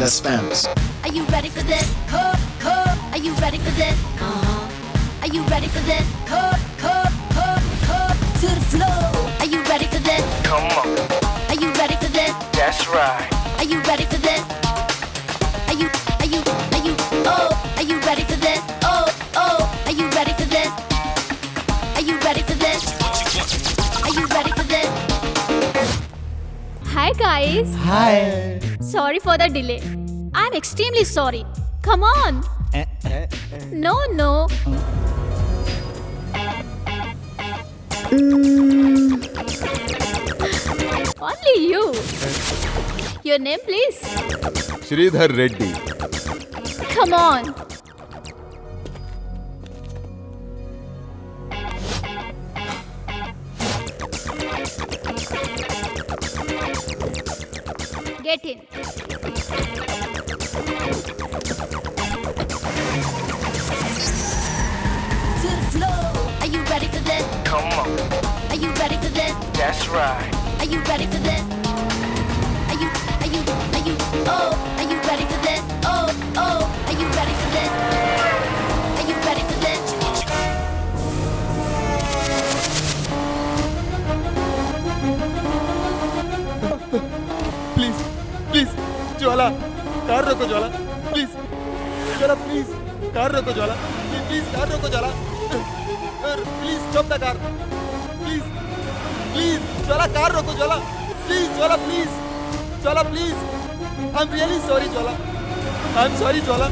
Suspense. Are you ready for this? Are you ready for this? Are you ready for this? To the floor. Are you ready for this? Come on, Are you ready for this? that's right. Are you ready for this? Are you ready for this? Are you ready for this? Are you ready for this? Are you ready for this? Hi guys. Hi. Sorry for the delay. I'm extremely sorry. Come on. No. Only you. Your name, please. Sridhar Reddy. Come on. Get in. To the floor. Are you ready for this? Come on, Are you ready for this? that's right. Are you ready for this? Are you ready for this? Are you ready for this? Are you ready for this? Please please Jwala, car रोको Jwala, please Jwala, please car रोको Jwala, please car रोको Jwala, please stop the car, please please Jwala, car रोको Jwala, please Jwala, please I am really sorry Jwala, I am sorry Jwala.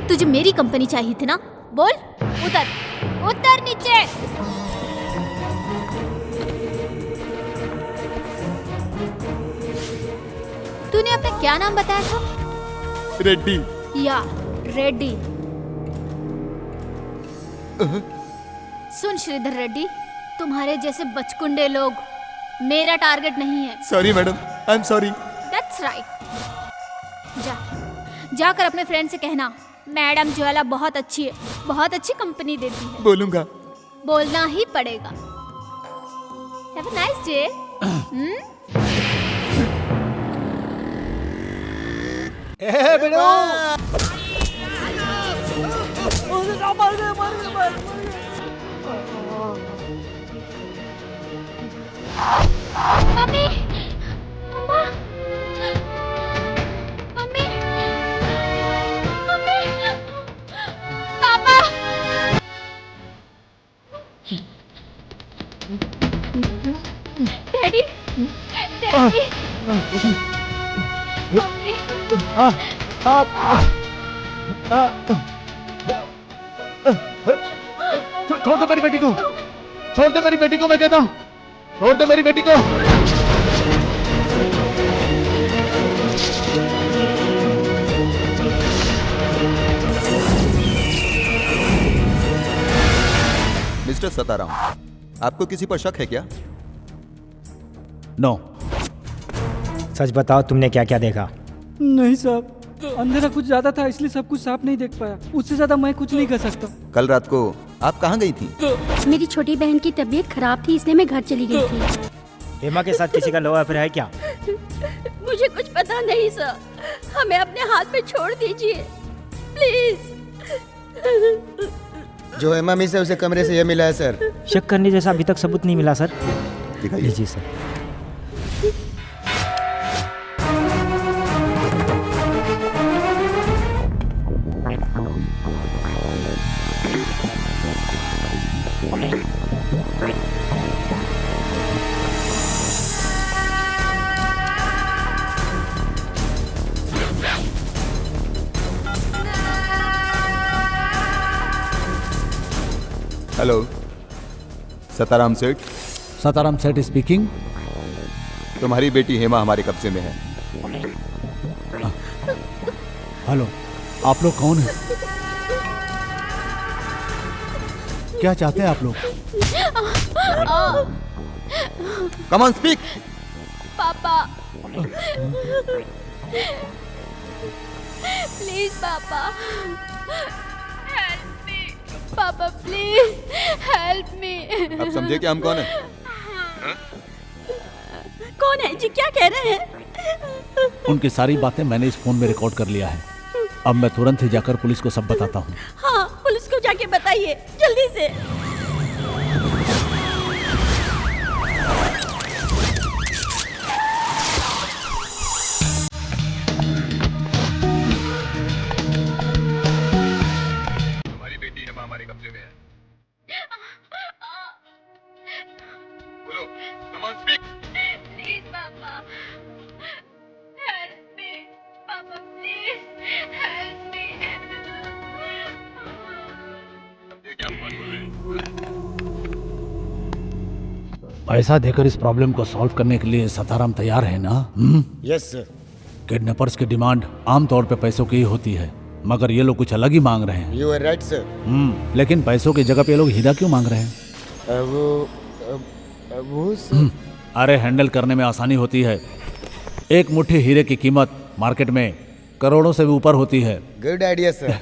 तुझे मेरी company चाहिए थी ना? बोल. उतर नीचे. तूने अपना क्या नाम बताया था? रेड्डी. या रेड्डी. सुन श्रीधर रेड्डी, तुम्हारे जैसे बचकुंडे लोग मेरा टारगेट नहीं है. Sorry madam, I am sorry. That's right. जाकर अपने फ्रेंड से कहना मैडम ज्वाला बहुत अच्छी है, बहुत अच्छी कंपनी देती है. बोलूंगा. बोलना ही पड़ेगा. Have a nice day. Mummy, mamma, mummy, papa. Daddy, mummy. छोड़ दो मेरी बेटी को, छोड़ दो मेरी बेटी को, मैं कहता हूँ छोड़ दो मेरी बेटी को. मिस्टर सताराम, आपको किसी पर शक है क्या? नो. सच बताओ, तुमने क्या क्या देखा? नहीं साहब, अंधेरा कुछ ज्यादा था इसलिए सब कुछ साफ नहीं देख पाया. उससे ज्यादा मैं कुछ नहीं कर सकता. कल रात को आप कहाँ गई थी? मेरी छोटी बहन की तबीयत खराब थी इसलिए मैं घर चली गई थी. हेमा के साथ किसी का लव अफेयर है क्या? मुझे कुछ पता नहीं सर, हमें अपने हाथ में छोड़ दीजिए प्लीज. जो हेमा मिस है उसे कमरे से यह मिला है सर. शक करने जैसा अभी तक सबूत नहीं मिला सर. दिखाइए. जी सर. हेलो, सताराम सेठ. सताराम सेठ स्पीकिंग. तुम्हारी बेटी हेमा हमारे कब्जे में है. हेलो, आप लोग कौन हैं? क्या चाहते हैं आप लोग? Come on speak. पापा, प्लीज पापा, हेल्प मी. पापा प्लीज हेल्प मी. अब समझे कि हम कौन हैं? कौन है जी, क्या कह रहे हैं? उनकी सारी बातें मैंने इस फोन में रिकॉर्ड कर लिया है। अब मैं तुरंत ही जाकर पुलिस को सब बताता हूँ। हाँ, पुलिस को जाके बताइए जल्दी से। हमारी बेटी है, हमारे कब्जे में है। बोलो, come on, speak. Please, Papa. Help me. Papa, please. Help me. ये क्या बात बोल रहे हैं? पैसा देकर इस प्रॉब्लम को सॉल्व करने के लिए सताराम तैयार है ना? Yes sir. किडनैपर्स की डिमांड आमतौर पे पैसों की ही होती है, मगर ये लोग कुछ अलग ही मांग रहे हैं। You are right sir. लेकिन पैसों की जगह पे ये लोग हीरा क्यों मांग रहे हैं? वो सर। अरे हैंडल करने में आसानी होती है। एक मुट्ठी हीरे की कीमत मार्केट में करोड़ों से भी ऊपर होती है। Good idea sir.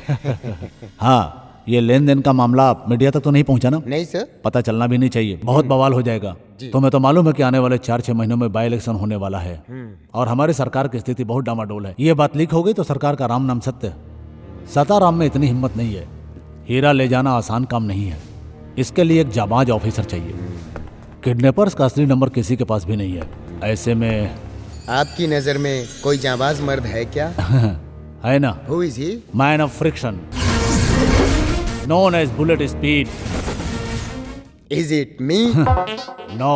हाँ, ये लेन देन का मामला मीडिया तक तो नहीं पहुंचा ना? नहीं सर। पता चलना भी नहीं चाहिए, बहुत बवाल हो जाएगा। तुम्हें तो मालूम है कि आने वाले 4-6 महीनों में बाई इलेक्शन होने वाला है और हमारी सरकार की स्थिति बहुत डामाडोल है। ये बात लीक हो गई तो सरकार का राम नाम सत्य। सताराम में इतनी हिम्मत नहीं है। हीरा ले जाना आसान काम नहीं है, इसके लिए एक जाबाज ऑफिसर चाहिए। किडनैपर्स का असली नंबर किसी के पास भी नहीं है। ऐसे में आपकी नजर में कोई जाबाज मर्द है क्या? है ना? Who is he? Man of friction, known as bullet speed. Is it me? No,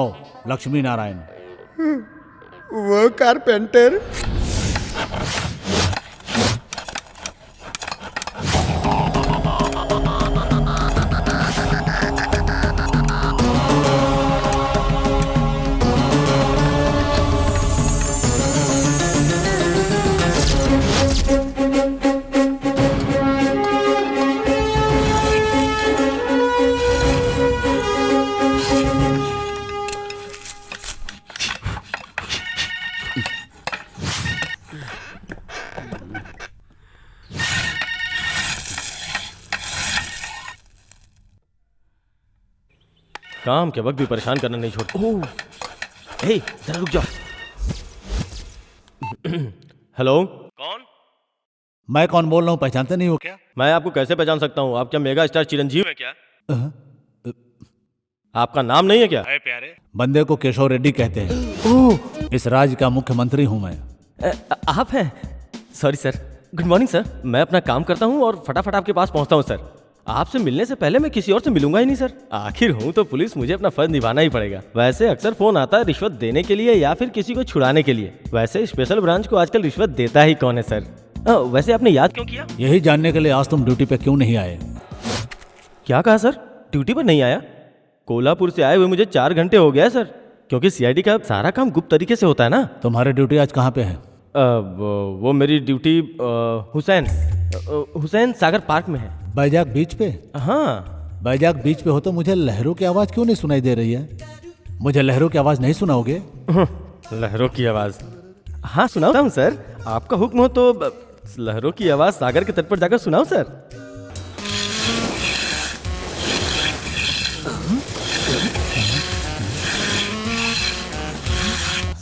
Lakshmi Narayan. वो कारपेंटर? काम के वक्त भी परेशान करना नहीं छोड़ते। ओह, हे, जरा रुक जाओ। हेलो, कौन? मैं कौन बोल रहा हूँ, पहचानते नहीं हो क्या? मैं आपको कैसे पहचान सकता हूँ? आप क्या मेगा स्टार चिरंजीव हैं क्या? आपका नाम नहीं है क्या? अरे प्यारे, बंदे को केशव रेड्डी कहते हैं। इस राज्य का मुख्यमंत्री हूँ मैं। आप हैं? Sorry sir. Good morning sir. मैं अपना काम करता हूँ और फटाफट आपके पास पहुँचता हूँ सर। आपसे मिलने से पहले मैं किसी और से मिलूंगा ही नहीं सर। आखिर हूँ तो पुलिस, मुझे अपना फर्ज निभाना ही पड़ेगा। वैसे अक्सर फोन आता है रिश्वत देने के लिए या फिर किसी को छुड़ाने के लिए। वैसे स्पेशल ब्रांच को आजकल रिश्वत देता ही कौन है सर? वैसे आपने याद क्यों किया? यही जानने के लिए आज तुम ड्यूटी पे क्यों नहीं आए। क्या कहा सर? ड्यूटी पर नहीं आया? कोल्हापुर से आए हुए मुझे 4 घंटे हो गया सर, क्योंकि सीआईडी का सारा काम गुप्त तरीके से होता है ना। तुम्हारी ड्यूटी आज कहाँ पे है? वो मेरी ड्यूटी हुसैन सागर पार्क में है। बैजाक बीच पे? हाँ। बैजाक बीच पे हो तो मुझे लहरों की आवाज क्यों नहीं सुनाई दे रही है? मुझे लहरों की आवाज नहीं सुनाओगे? लहरों की आवाज? हाँ सुनाता हूँ सर। आपका हुक्म हो तो लहरों की आवाज सागर के तट पर जाकर सुनाओ सर।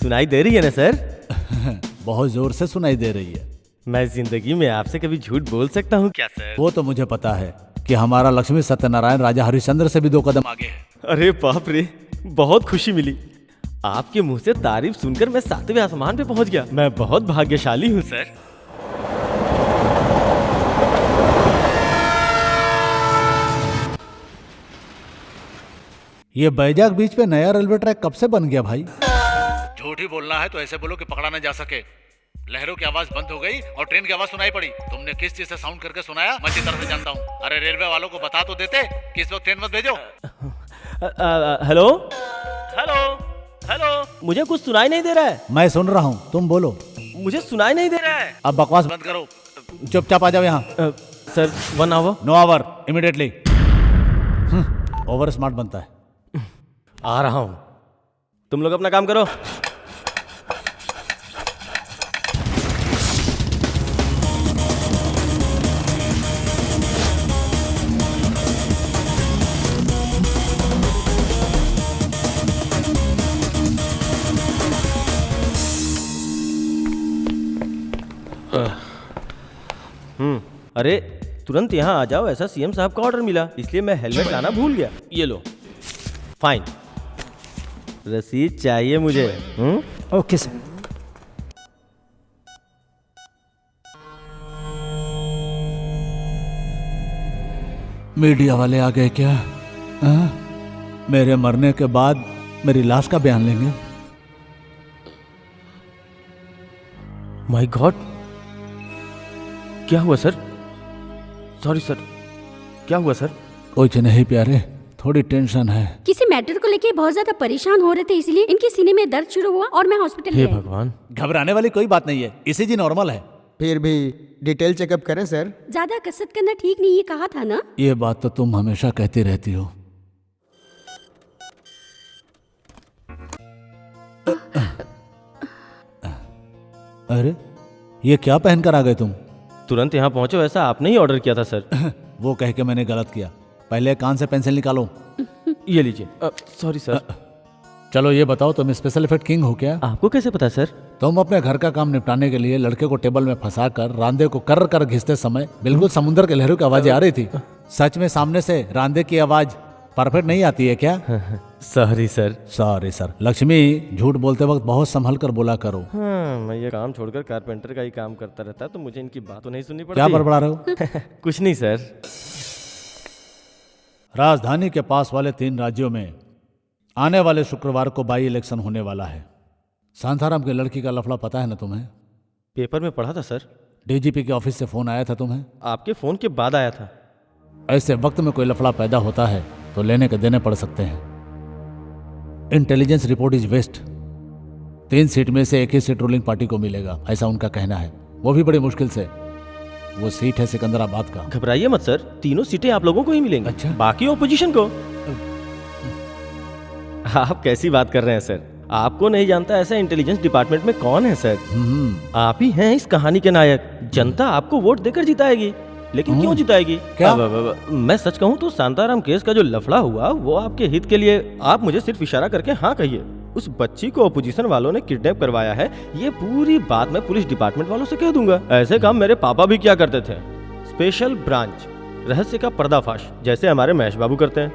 सुनाई दे रही है ना सर? बहुत जोर से सुनाई दे रही है। मैं जिंदगी में आपसे कभी झूठ बोल सकता हूँ क्या सर? वो तो मुझे पता है कि हमारा लक्ष्मी सत्यनारायण राजा हरिश्चंद्र से भी 2 कदम आगे है। अरे बाप रे, बहुत खुशी मिली। आपके मुंह से तारीफ सुनकर मैं 7वें आसमान पे पहुंच गया। मैं बहुत भाग्यशाली हूँ सर। ये बैजाक बीच पे नया रेलवे ट्रैक कब से बन गया भाई? झूठ ही बोलना है तो ऐसे बोलो कि पकड़ा न जा सके। लहरों की आवाज बंद हो गई और ट्रेन की आवाज सुनाई पड़ी। तुमने किस चीज से साउंड करके सुनाया मैं अच्छी तरह से जानता हूँ। अरे रेलवे वालों को बता तो देते कि इस वक्त ट्रेन मत भेजो। हेलो हेलो हेलो, मुझे कुछ सुनाई नहीं दे रहा है। मैं सुन रहा हूँ, तुम बोलो। मुझे सुनाई नहीं दे रहा है। अब बकवास बंद करो, चुपचाप आ जाओ यहाँ। Sir 1 hour? No hour, immediately. Over smart बनता है। आ रहा हूँ, तुम लोग अपना काम करो। अरे तुरंत यहाँ आ जाओ, ऐसा सीएम साहब का ऑर्डर मिला, इसलिए मैं हेलमेट लाना भूल गया। ये लो, फाइन। रसीद चाहिए मुझे। Okay sir. मीडिया वाले आ गए क्या? मेरे मरने के बाद मेरी लाश का बयान लेंगे? माय गॉड, क्या हुआ सर? सॉरी सर, क्या हुआ सर? कुछ नहीं प्यारे, थोड़ी टेंशन है। किसी मैटर को लेके बहुत ज्यादा परेशान हो रहे थे, इसलिए इनके सीने में दर्द शुरू हुआ और मैं हॉस्पिटल हे ले आई। भगवान। घबराने वाली कोई बात नहीं है, ईसीजी नॉर्मल है। फिर भी डिटेल चेकअप करें सर। ज्यादा कसरत करना ठीक नहीं, ये कहा था ना। ये बात तो तुम हमेशा कहती रहती हो। अरे ये क्या पहन कर आ गए तुम? तुरंत यहाँ पहुंचो, ऐसा आपने ही ऑर्डर किया था सर। वो कह के मैंने गलत किया। पहले कान से पेंसिल निकालो। ये लीजिए। Sorry sir. चलो ये बताओ, तुम स्पेशल इफेक्ट किंग हो क्या? आपको कैसे पता सर? तुम अपने घर का काम निपटाने के लिए लड़के को टेबल में फंसाकर रांदे को कर कर घिसते समय बिल्कुल समुद्र के लहरों की आवाजें आ रही थी। सच में सामने से रांदे की आवाज परफेक्ट नहीं आती है क्या? Sorry sir. Sorry sir. Lakshmi, झूठ बोलते वक्त बहुत संभल कर बोला करो। हाँ, मैं ये काम छोड़कर कारपेंटर का ही काम करता रहता, तो मुझे इनकी बात तो नहीं सुननी पड़ती। क्या बड़बड़ा रहे हो? कुछ नहीं सर। राजधानी के पास वाले 3 राज्यों में आने वाले शुक्रवार को बाई इलेक्शन होने वाला है। शांताराम की लड़की का लफड़ा पता है ना तुम्हें? पेपर में पढ़ा था सर। डीजीपी के ऑफिस से फोन आया था तुम्हें? आपके फोन के बाद आया था। ऐसे वक्त में कोई लफड़ा पैदा होता है तो लेने के देने पड़ सकते हैं। Intelligence report is waste. 3 seat में से एक ही सीट रूलिंग पार्टी को मिलेगा, ऐसा उनका कहना है। वो भी बड़ी मुश्किल से। वो सीट है सिकंदराबाद का। घबराइए मत सर, 3 सीटें आप लोगों को ही मिलेंगी। अच्छा। बाकी ऑपोजिशन को। आप कैसी बात कर रहे हैं सर? आपको नहीं जानता ऐसा इंटेलिजेंस डिपार्टमेंट में कौन है सर? आप ही हैं इस कहानी के नायक। जनता आपको वोट देकर जिताएगी, लेकिन क्यों जिताएगी? क्या? मैं सच कहूं तो शांताराम केस का जो लफड़ा हुआ वो आपके हित के लिए। आप मुझे सिर्फ इशारा करके हाँ कहिए। उस बच्ची को अपोजिशन वालों ने किडनैप करवाया है, ये पूरी बात मैं पुलिस डिपार्टमेंट वालों से कह दूंगा। ऐसे काम मेरे पापा भी क्या करते थे। स्पेशल ब्रांच, रहस्य का पर्दाफाश, जैसे हमारे महेश बाबू करते हैं।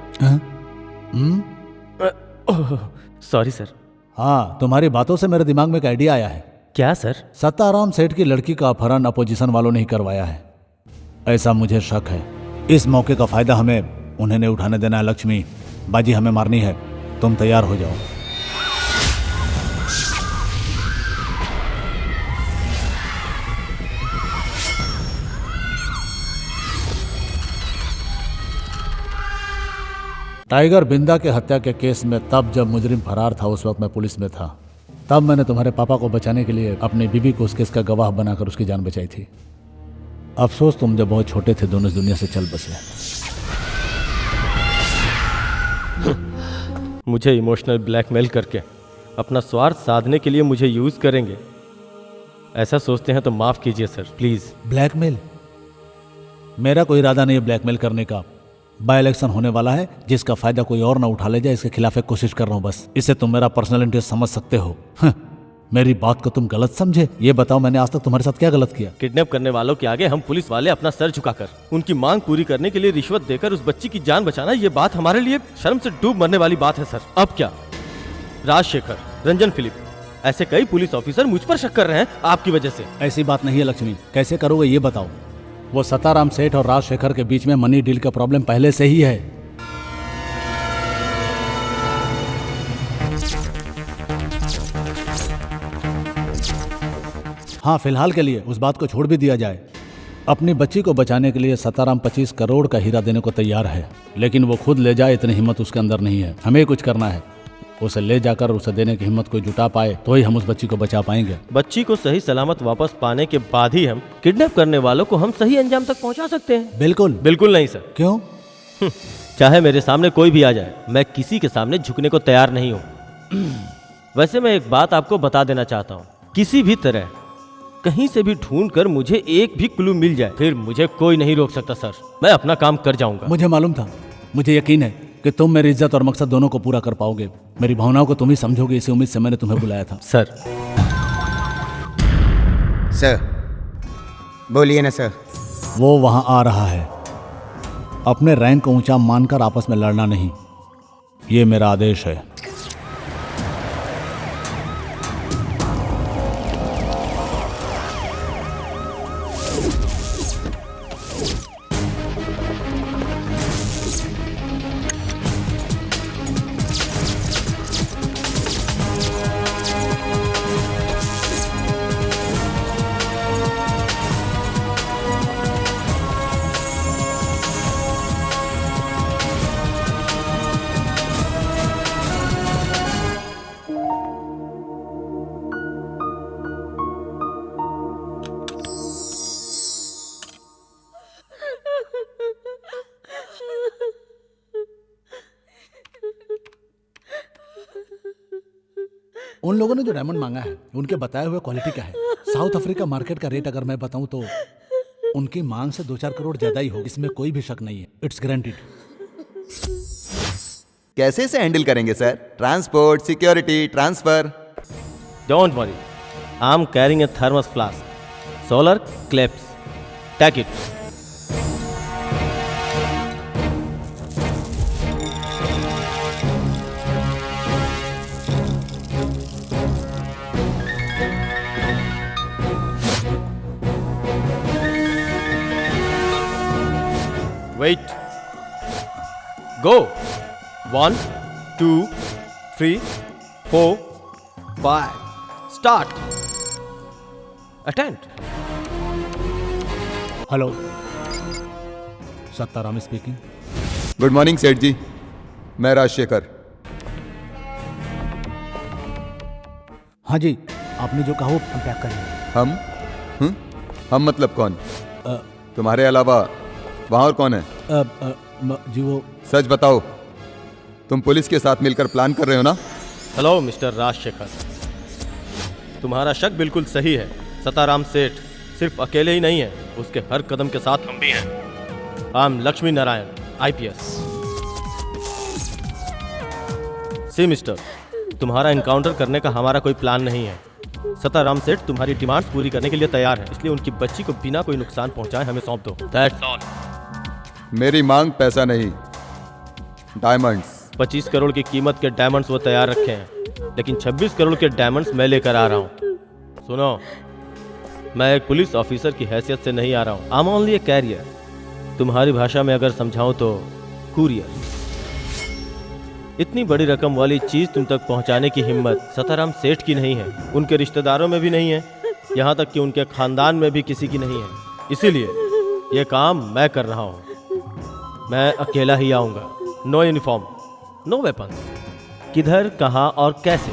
Sorry sir. हाँ, तुम्हारी बातों से मेरे दिमाग में एक आइडिया आया है। क्या सर? सत्ताराम सेठ की लड़की का अपहरण अपोजिशन वालों ने ही करवाया है, ऐसा मुझे शक है। इस मौके का फायदा हमें उन्हें नहीं उठाने देना है। लक्ष्मी, बाजी हमें मारनी है, तुम तैयार हो जाओ। टाइगर बिंदा के हत्या के केस में तब जब मुजरिम फरार था, उस वक्त मैं पुलिस में था। तब मैंने तुम्हारे पापा को बचाने के लिए अपनी बीवी को उस केस का गवाह बनाकर उसकी जान बचाई थी। अफसोस तुम जब बहुत छोटे थे दोनों इस दुनिया से चल बसे। मुझे इमोशनल ब्लैकमेल करके अपना स्वार्थ साधने के लिए मुझे यूज करेंगे, ऐसा सोचते हैं तो माफ कीजिए सर, प्लीज। ब्लैकमेल? मेरा कोई इरादा नहीं है ब्लैकमेल करने का। बाय इलेक्शन होने वाला है, जिसका फायदा कोई और ना उठा ले जाए, इसके खिलाफ एक कोशिश कर रहा हूं बस। इससे तुम मेरा पर्सनल इंटरेस्ट समझ सकते हो। मेरी बात को तुम गलत समझे? ये बताओ, मैंने आज तक तुम्हारे साथ क्या गलत किया? किडनैप करने वालों के आगे हम पुलिस वाले अपना सर झुकाकर उनकी मांग पूरी करने के लिए रिश्वत देकर उस बच्ची की जान बचाना, ये बात हमारे लिए शर्म से डूब मरने वाली बात है सर। अब क्या राजशेखर, रंजन फिलिप, ऐसे कई पुलिस ऑफिसर मुझ पर शक कर रहे हैं आपकी वजह से। ऐसी बात नहीं है लक्ष्मी, कैसे करोगे ये बताओ। वो सताराम सेठ और राजशेखर के बीच में मनी डील का प्रॉब्लम पहले से ही है। हाँ, फिलहाल के लिए उस बात को छोड़ भी दिया जाए। अपनी बच्ची को बचाने के लिए सताराम 25 करोड़ का हीरा देने को तैयार है, लेकिन वो खुद ले जाए इतनी हिम्मत उसके अंदर नहीं है। हमें कुछ करना है, उसे ले जाकर उसे देने की हिम्मत कोई जुटा पाए तो ही हम उस बच्ची को बचा पाएंगे। बच्ची को सही सलामत वापस पाने के बाद ही हम किडनैप करने वालों को हम सही अंजाम तक पहुंचा सकते हैं। बिल्कुल। बिल्कुल नहीं सर। क्यों? चाहे मेरे सामने कोई भी आ जाए, मैं किसी के सामने झुकने को तैयार नहीं हूँ। वैसे मैं एक बात आपको बता देना चाहता हूँ, किसी भी तरह कहीं से भी ढूंढ कर मुझे एक भी क्लू मिल जाए, फिर मुझे कोई नहीं रोक सकता सर। मैं अपना काम कर जाऊंगा। मुझे मालूम था, मुझे यकीन है कि तुम मेरी इज्जत और मकसद दोनों को पूरा कर पाओगे। मेरी भावनाओं को तुम ही समझोगे, इसी उम्मीद से मैंने तुम्हें बुलाया था। सर। सर बोलिए ना सर। वो वहां आ रहा है। अपने रैंक को ऊंचा मानकर आपस में लड़ना नहीं, ये मेरा आदेश है। उन लोगों ने जो डायमंड मांगा है उनके बताए हुए क्वालिटी क्या है? साउथ अफ्रीका मार्केट का रेट अगर मैं बताऊं तो उनकी मांग से 2-4 करोड़ ज्यादा ही हो, इसमें कोई भी शक नहीं है। It's guaranteed. कैसे इसे हैंडल करेंगे sir? Transport, security, transfer? Don't worry, I am carrying a thermos flask, solar clips, take it. Wait. Go. 1, 2, 3, 4, 5. Start. Attend. Hello, Sattaram speaking. Good morning Seth ji, मैं राजशेखर। हाँ जी, आपने जो कहा वो पैक करिए। हम मतलब कौन? तुम्हारे अलावा वहाँ और कौन है? जी वो सच बताओ, तुम पुलिस के साथ मिलकर प्लान कर रहे हो ना? हेलो मिस्टर राजशेखर, तुम्हारा शक बिल्कुल सही है। सताराम सेठ सिर्फ अकेले ही नहीं है, उसके हर कदम के साथ हम भी हैं। I am Lakshmi Narayan, IPS। See mister, तुम्हारा एनकाउंटर करने का हमारा कोई प्लान नहीं है। सताराम सेठ तुम्हारी डिमांड्स पूरी करने के लिए तैयार है, इसलिए उनकी बच्ची को बिना कोई नुकसान पहुंचाए हमें सौंप दो। That's all. मेरी मांग पैसा नहीं, डायमंड्स। 25 करोड़ की कीमत के डायमंड्स वो तैयार रखे हैं, लेकिन 26 करोड़ के डायमंड्स मैं लेकर आ रहा हूँ। सुनो, मैं एक पुलिस ऑफिसर की हैसियत से नहीं आ रहा हूँ। I am only a carrier. तुम्हारी भाषा में अगर समझाऊं तो कुरियर। इतनी बड़ी रकम वाली चीज तुम तक पहुंचाने की हिम्मत सताराम सेठ की नहीं है, उनके रिश्तेदारों में भी नहीं है, यहाँ तक कि उनके खानदान में भी किसी की नहीं है। इसीलिए ये काम मैं कर रहा हूँ। मैं अकेला ही आऊँगा, नो यूनिफॉर्म, नो वेपन। किधर, कहाँ और कैसे,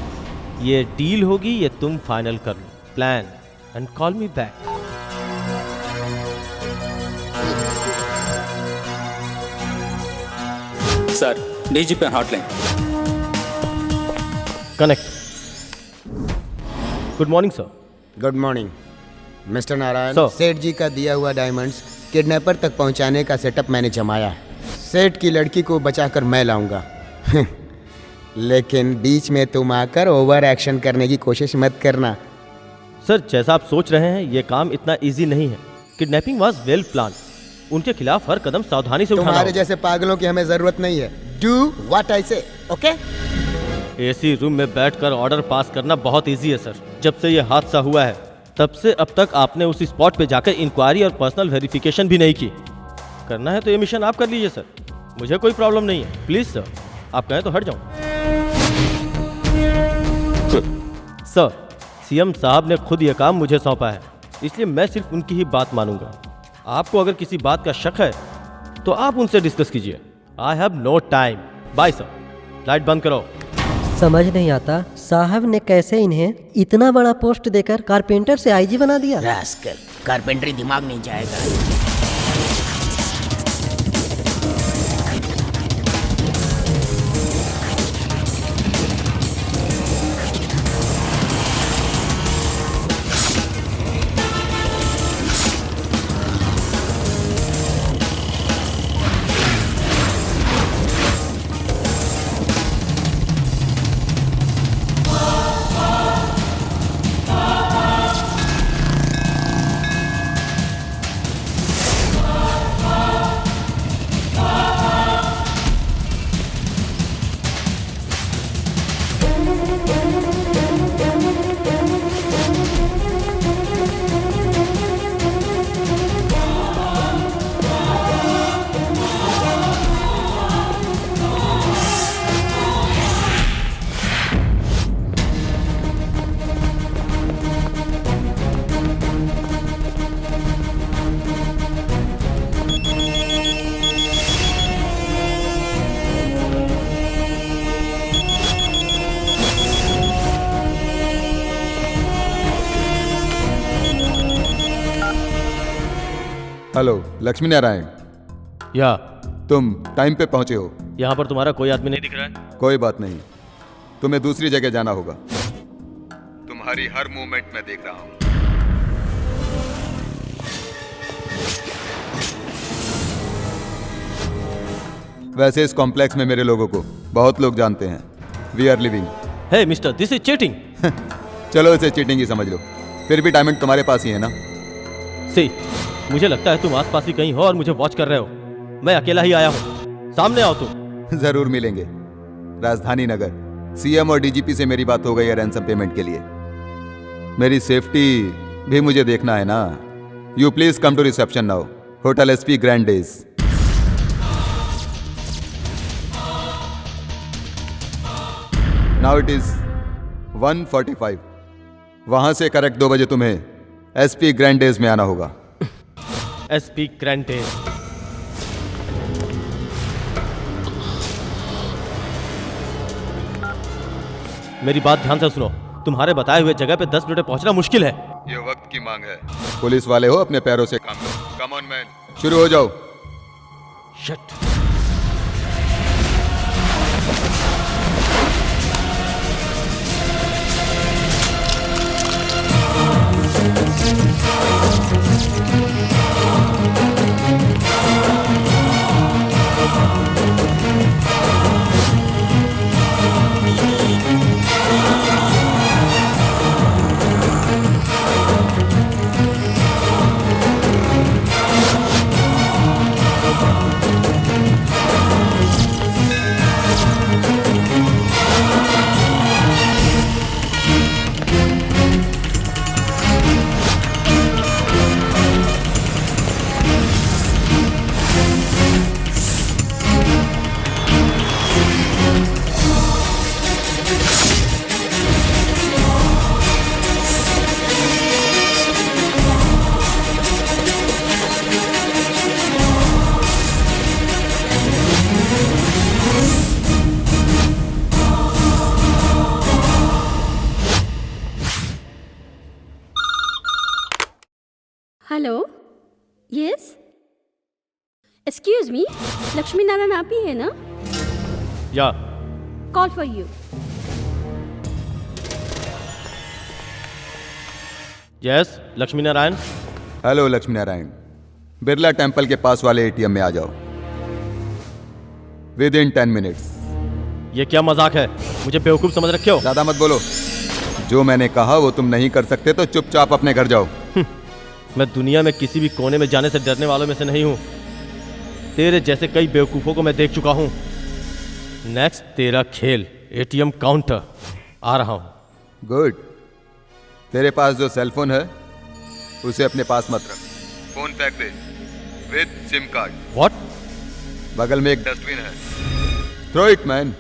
ये डील होगी, ये तुम फाइनल कर लो। Plan and call me back. Sir, DGP hotline connect. Good morning sir. Good morning mister Narayan. Sir. Seth जी का दिया हुआ डायमंड्स किडनैपर तक पहुंचाने का सेटअप मैंने जमाया है। सेठ की लड़की को बचाकर मैं लाऊंगा। लेकिन बीच में तुम आकर ओवर एक्शन करने की कोशिश मत करना। सर, जैसा आप सोच रहे हैं ये काम इतना इजी नहीं है। Kidnapping was well plan. उनके खिलाफ हर कदम सावधानी से उठाना तुम्हारे होगा। जैसे पागलों की हमें जरूरत नहीं है। Do what I say, okay? AC room में बैठकर ऑर्डर पास करना बहुत इजी है सर। जब से ये हादसा हुआ है तब से अब तक आपने उसी स्पॉट पे जाकर इंक्वायरी और पर्सनल वेरिफिकेशन भी नहीं की। करना है तो ये मिशन आप कर लीजिए सर, मुझे कोई प्रॉब्लम नहीं है। प्लीज सर, आप कहें तो हट जाऊं। सर, सीएम साहब ने खुद ये काम मुझे सौंपा है, इसलिए मैं सिर्फ उनकी ही बात मानूंगा। आपको अगर किसी बात का शक है तो आप उनसे डिस्कस कीजिए। I have no time. Bye sir. Light बंद करो। समझ नहीं आता साहब ने कैसे इन्हें इतना बड़ा पोस्ट देकर कारपेंटर से आईजी बना दिया। रास्कल, कारपेंटरी दिमाग नहीं जाएगा। हेलो लक्ष्मी नारायण, या तुम टाइम पे पहुंचे हो। यहाँ पर तुम्हारा कोई आदमी नहीं दिख रहा है। कोई बात नहीं, तुम्हें दूसरी जगह जाना होगा। तुम्हारी हर मूवमेंट मैं देख रहा हूं। वैसे इस कॉम्प्लेक्स में मेरे लोगों को बहुत लोग जानते हैं। We are living. Hey mister, this is cheating. चलो इसे चीटिंग ही समझ लो, फिर भी डायमंड तुम्हारे पास ही है ना। सी, मुझे लगता है तुम आसपास ही कहीं हो और मुझे वॉच कर रहे हो। मैं अकेला ही आया हूँ, सामने आओ तुम। जरूर मिलेंगे। राजधानी नगर सीएम और डीजीपी से मेरी बात हो गई है रैंसम पेमेंट के लिए। मेरी सेफ्टी भी मुझे देखना है ना। You please come to reception now, hotel SP grand days. Now it is 1:45। वहां से करेक्ट 2 बजे तुम्हें एसपी ग्रैंड डेज में आना होगा। SP grand days. मेरी बात ध्यान से सुनो, तुम्हारे बताए हुए जगह पे 10 मिनट में पहुंचना मुश्किल है। ये वक्त की मांग है। पुलिस वाले हो, अपने पैरों से काम लो। कम ऑन मैन, शुरू हो जाओ। Shit. Hello, yes, excuse me, Lakshmi Narayan आप ही है ना? या call for you. Yes, Lakshmi Narayan. Hello Lakshmi Narayan, Birla temple के पास वाले एटीएम में आ जाओ विद इन 10 मिनट्स। ये क्या मजाक है? मुझे बेवकूफ समझ रखे हो? ज्यादा मत बोलो। जो मैंने कहा वो तुम नहीं कर सकते तो चुपचाप अपने घर जाओ। मैं दुनिया में किसी भी कोने में जाने से डरने वालों में से नहीं हूं। तेरे जैसे कई बेवकूफों को मैं देख चुका हूं। नेक्स्ट तेरा खेल एटीएम काउंटर। आ रहा हूं। गुड। तेरे पास जो सेलफोन है उसे अपने पास मत रख। फोन फेंक दे विद सिम कार्ड। व्हाट? बगल में एक डस्टबिन है, थ्रो इट मैन।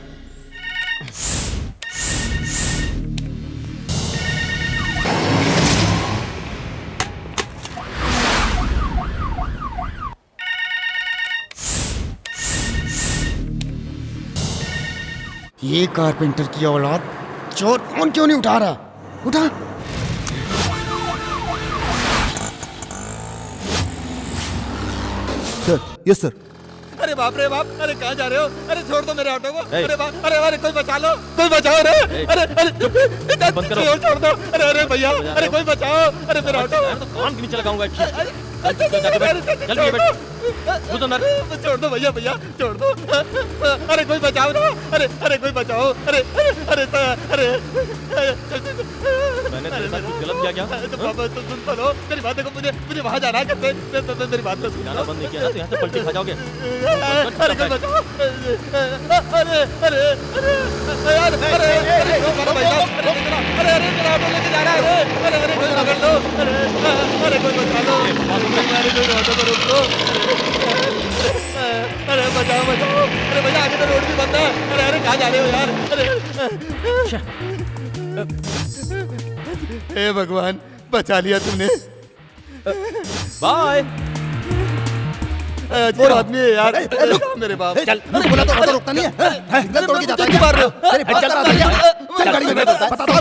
ये कारपेंटर की औलाद चोर फोन क्यों नहीं उठा रहा? उठा। Sir, yes sir. अरे बाप रे बाप, अरे कहाँ जा रहे हो? अरे छोड़ दो मेरे ऑटो को। अरे बाप, अरे कोई बचा लो, कोई बचाओ रे। अरे बंद करो। छोड़ दो। अरे भैया, अरे कोई बचाओ। अरे मेरा ऑटो। कान के नीचे लगाऊंगा। छोड़ दो भैया, भैया छोड़ दो। अरे कोई बचाओ ना। अरे कोई बचाओ। अरे मैंने तेरे साथ कुछ गलत किया क्या? बाबा तो सुन तो लो मेरी बात। देखो मुझे वहाँ जाना है। मेरी बात तो सुन। जाना बंद नहीं किया ना तो यहाँ से पलटी खा जाओगे। अरे कोई बचाओ। अरे मेरा ऑटो लेके जा रहा है। अरे कोई पकड़ लो। अरे कोई बचा लो। अरे कोई ऑटो को रोक लो। अरे बचाओ। अरे भैया आगे तो रोड भी बंद है। अरे कहाँ जा रहे हो यार? हे भगवान, बचा लिया तुमने। बाय। अजीब आदमी है यार। मेरे बाप। चल, बोला तो ऑटो रुकता नहीं है। सिग्नल तोड़ के जाता है। मार रहे हो? तेरे चल गाड़ी में बैठ। बता दो।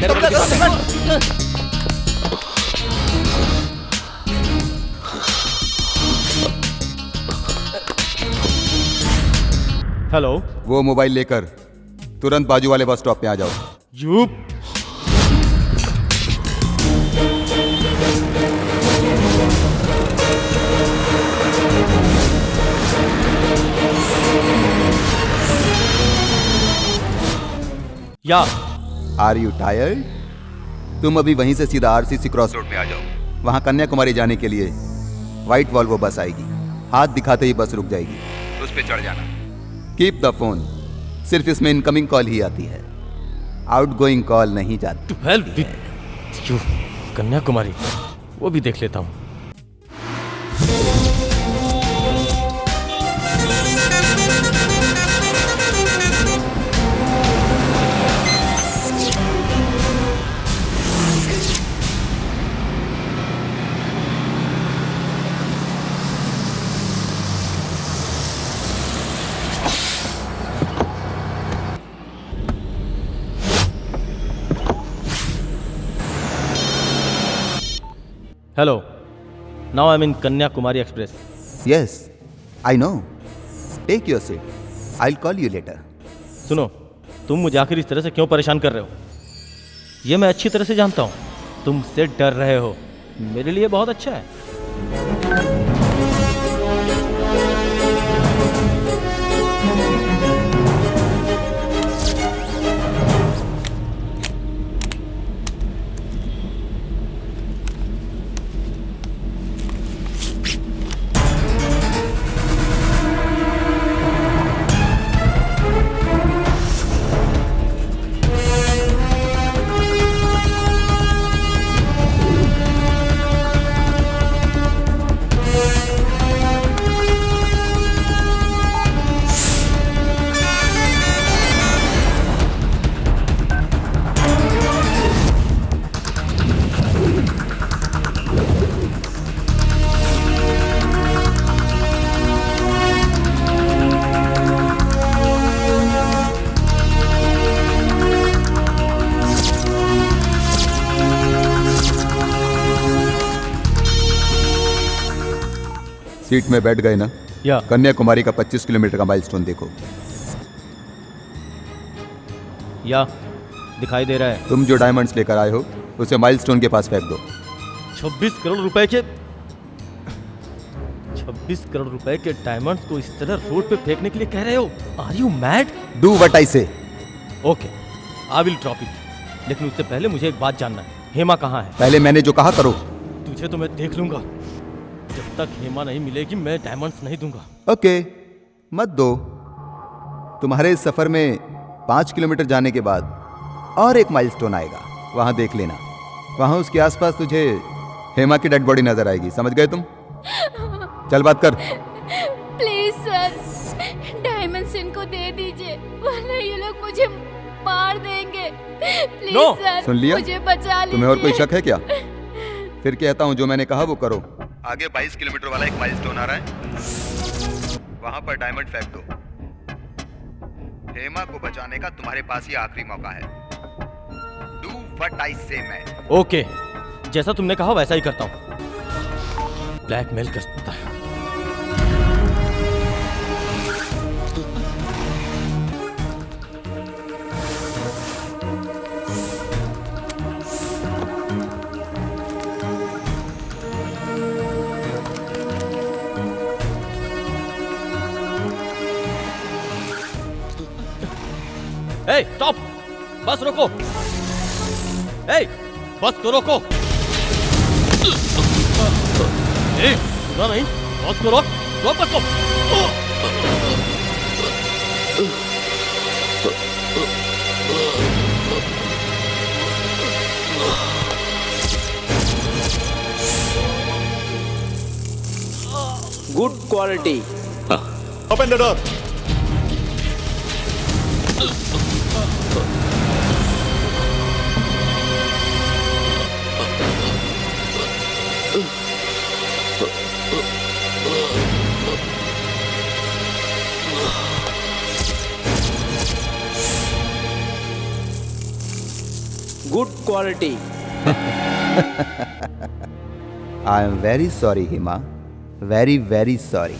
हेलो। वो मोबाइल लेकर तुरंत बाजू वाले बस स्टॉप पे आ जाओ। यू या आर यू टायर्ड? तुम अभी वहीं से सीधा आरसीसी क्रॉस रोड पे आ जाओ। वहां कन्याकुमारी जाने के लिए व्हाइट वॉल्वो बस आएगी। हाथ दिखाते ही बस रुक जाएगी, उस पे चढ़ जाना। कीप द फोन, सिर्फ इसमें इनकमिंग कॉल ही आती है, आउटगोइंग कॉल नहीं जाती। To help with you. Kanyakumari वो भी देख लेता हूँ। Hello, now I am in Kanyakumari express. Yes, I know. Take your seat, I will call you later. सुनो, तुम मुझे आखिर इस तरह से क्यों परेशान कर रहे हो? ये मैं अच्छी तरह से जानता हूँ। तुमसे डर रहे हो, मेरे लिए बहुत अच्छा है। सीट में बैठ गए ना? या। कन्याकुमारी का 25 किलोमीटर का माइलस्टोन देखो। या दिखाई दे रहा है। तुम जो डायमंड्स लेकर आए हो उसे माइलस्टोन के पास फेंक दो। 26 करोड़ रुपए के 26 करोड़ रुपए के डायमंड्स को इस तरह रोड पे फेंकने के लिए कह रहे हो? Are you mad? Do what I say. Okay, I will drop it. लेकिन उससे पहले मुझे एक बात जानना है, हेमा कहाँ है? पहले मैंने जो कहा करो। तुझे तो मैं देख लूंगा। जब तक हेमा नहीं मिलेगी मैं डायमंड्स नहीं दूंगा। ओके, मत दो। तुम्हारे इस सफर में 5 किलोमीटर जाने के बाद और एक माइलस्टोन आएगा, वहां देख लेना। वहां उसके आसपास तुझे हेमा की डेड बॉडी नजर आएगी। समझ गए तुम? चल बात कर। प्लीज सर, डायमंड्स इनको दे दीजिए, वरना ये लोग मुझे मार देंगे। Please No! सर, सुन लिया? मुझे बचा लीजिए। तुम्हें और कोई शक है क्या? फिर कहता हूं, जो मैंने कहा वो करो। आगे 22 किलोमीटर वाला एक माइलस्टोन आ रहा है, वहां पर डायमंड फेंक दो। हेमा को बचाने का तुम्हारे पास ही आखिरी मौका है। डू व्हाट आई से मैन। ओके, जैसा तुमने कहा वैसा ही करता हूं। ब्लैकमेल करता है। ए, स्टॉप! बस रोको! ए, बस को रोको! ए, सुना नहीं? बस को रोक! रोक बस को! Good quality. Open the door. Good quality. I am very sorry Hema, very very sorry.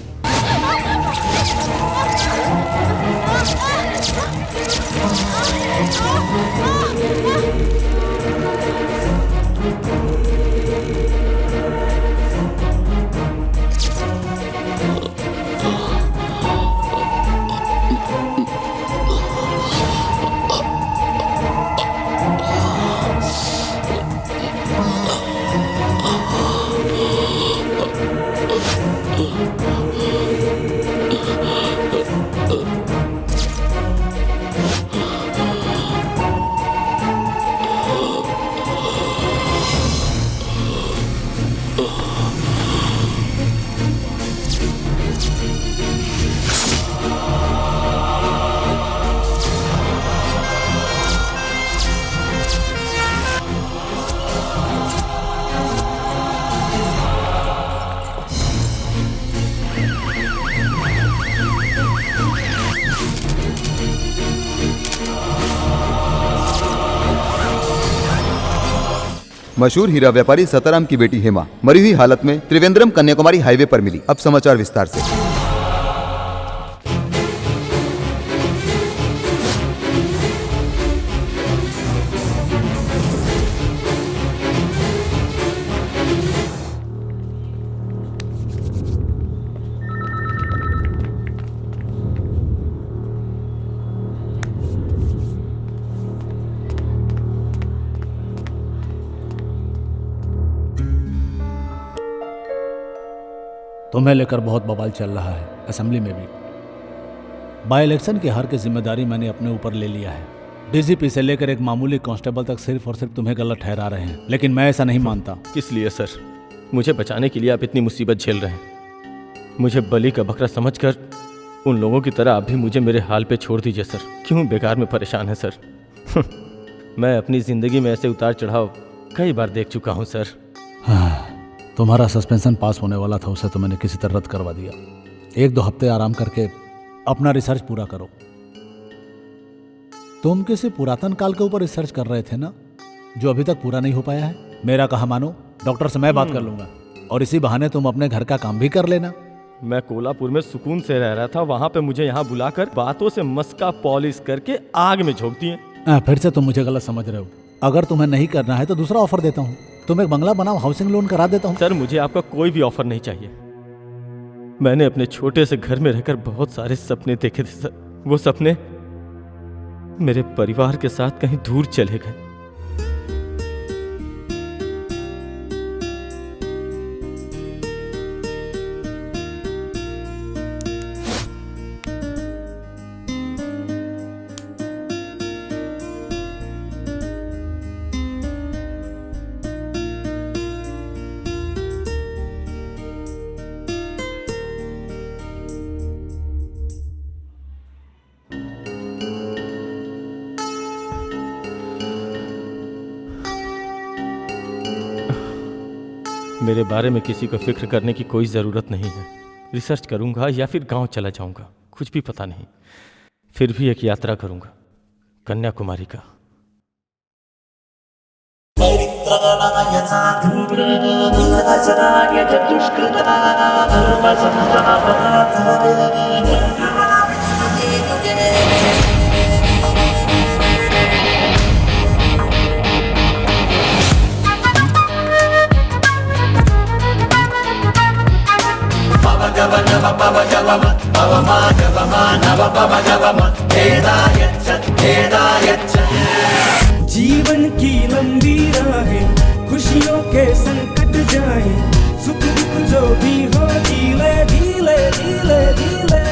मशहूर हीरा व्यापारी सताराम की बेटी हेमा मरी हुई हालत में त्रिवेंद्रम कन्याकुमारी हाईवे पर मिली। अब समाचार विस्तार से। तुम्हें लेकर बहुत बवाल चल रहा है, असेंबली में भी। बाई इलेक्शन की हार की जिम्मेदारी मैंने अपने ऊपर ले लिया है। डीजीपी से लेकर एक मामूली कांस्टेबल तक सिर्फ और सिर्फ तुम्हें गलत ठहरा रहे हैं, लेकिन मैं ऐसा नहीं मानता। किस लिए सर? मुझे बचाने के लिए आप इतनी मुसीबत झेल रहे हैं। मुझे बलि का बकरा समझकर उन लोगों की तरह आप भी मुझे मेरे हाल पे छोड़ दीजिए सर। क्यों बेकार में परेशान है सर? मैं अपनी जिंदगी में ऐसे उतार चढ़ाव कई बार देख चुका हूँ सर। तुम्हारा सस्पेंशन पास होने वाला था, उसे तो मैंने किसी तरह रद्द करवा दिया। 1-2 हफ्ते आराम करके अपना रिसर्च पूरा करो। तुम किसी पुरातन काल के ऊपर रिसर्च कर रहे थे ना, जो अभी तक पूरा नहीं हो पाया है। मेरा कहा मानो, डॉक्टर से मैं बात कर लूंगा और इसी बहाने तुम अपने घर का काम भी कर लेना। मैं कोल्हापुर में सुकून से रह रहा था, वहां पे मुझे यहाँ बुलाकर बातों से मस्का पॉलिश करके आग में झोंक दिए। फिर से तुम मुझे गलत समझ रहे हो। अगर तुम्हें नहीं करना है तो दूसरा ऑफर देता हूँ। तुम एक बंगला बनाओ, हाउसिंग लोन करा देता हूँ। सर मुझे आपका कोई भी ऑफर नहीं चाहिए। मैंने अपने छोटे से घर में रहकर बहुत सारे सपने देखे थे सर। वो सपने मेरे परिवार के साथ कहीं दूर चले गए। मेरे बारे में किसी को फिक्र करने की कोई ज़रूरत नहीं है। रिसर्च करूंगा या फिर गांव चला जाऊंगा, कुछ भी पता नहीं। फिर भी एक यात्रा करूंगा कन्याकुमारी का। जीवन की लंबी राहें, खुशियों के संकट जाए, सुख दुख जो भी हो धीरे धीरे धीरे धीरे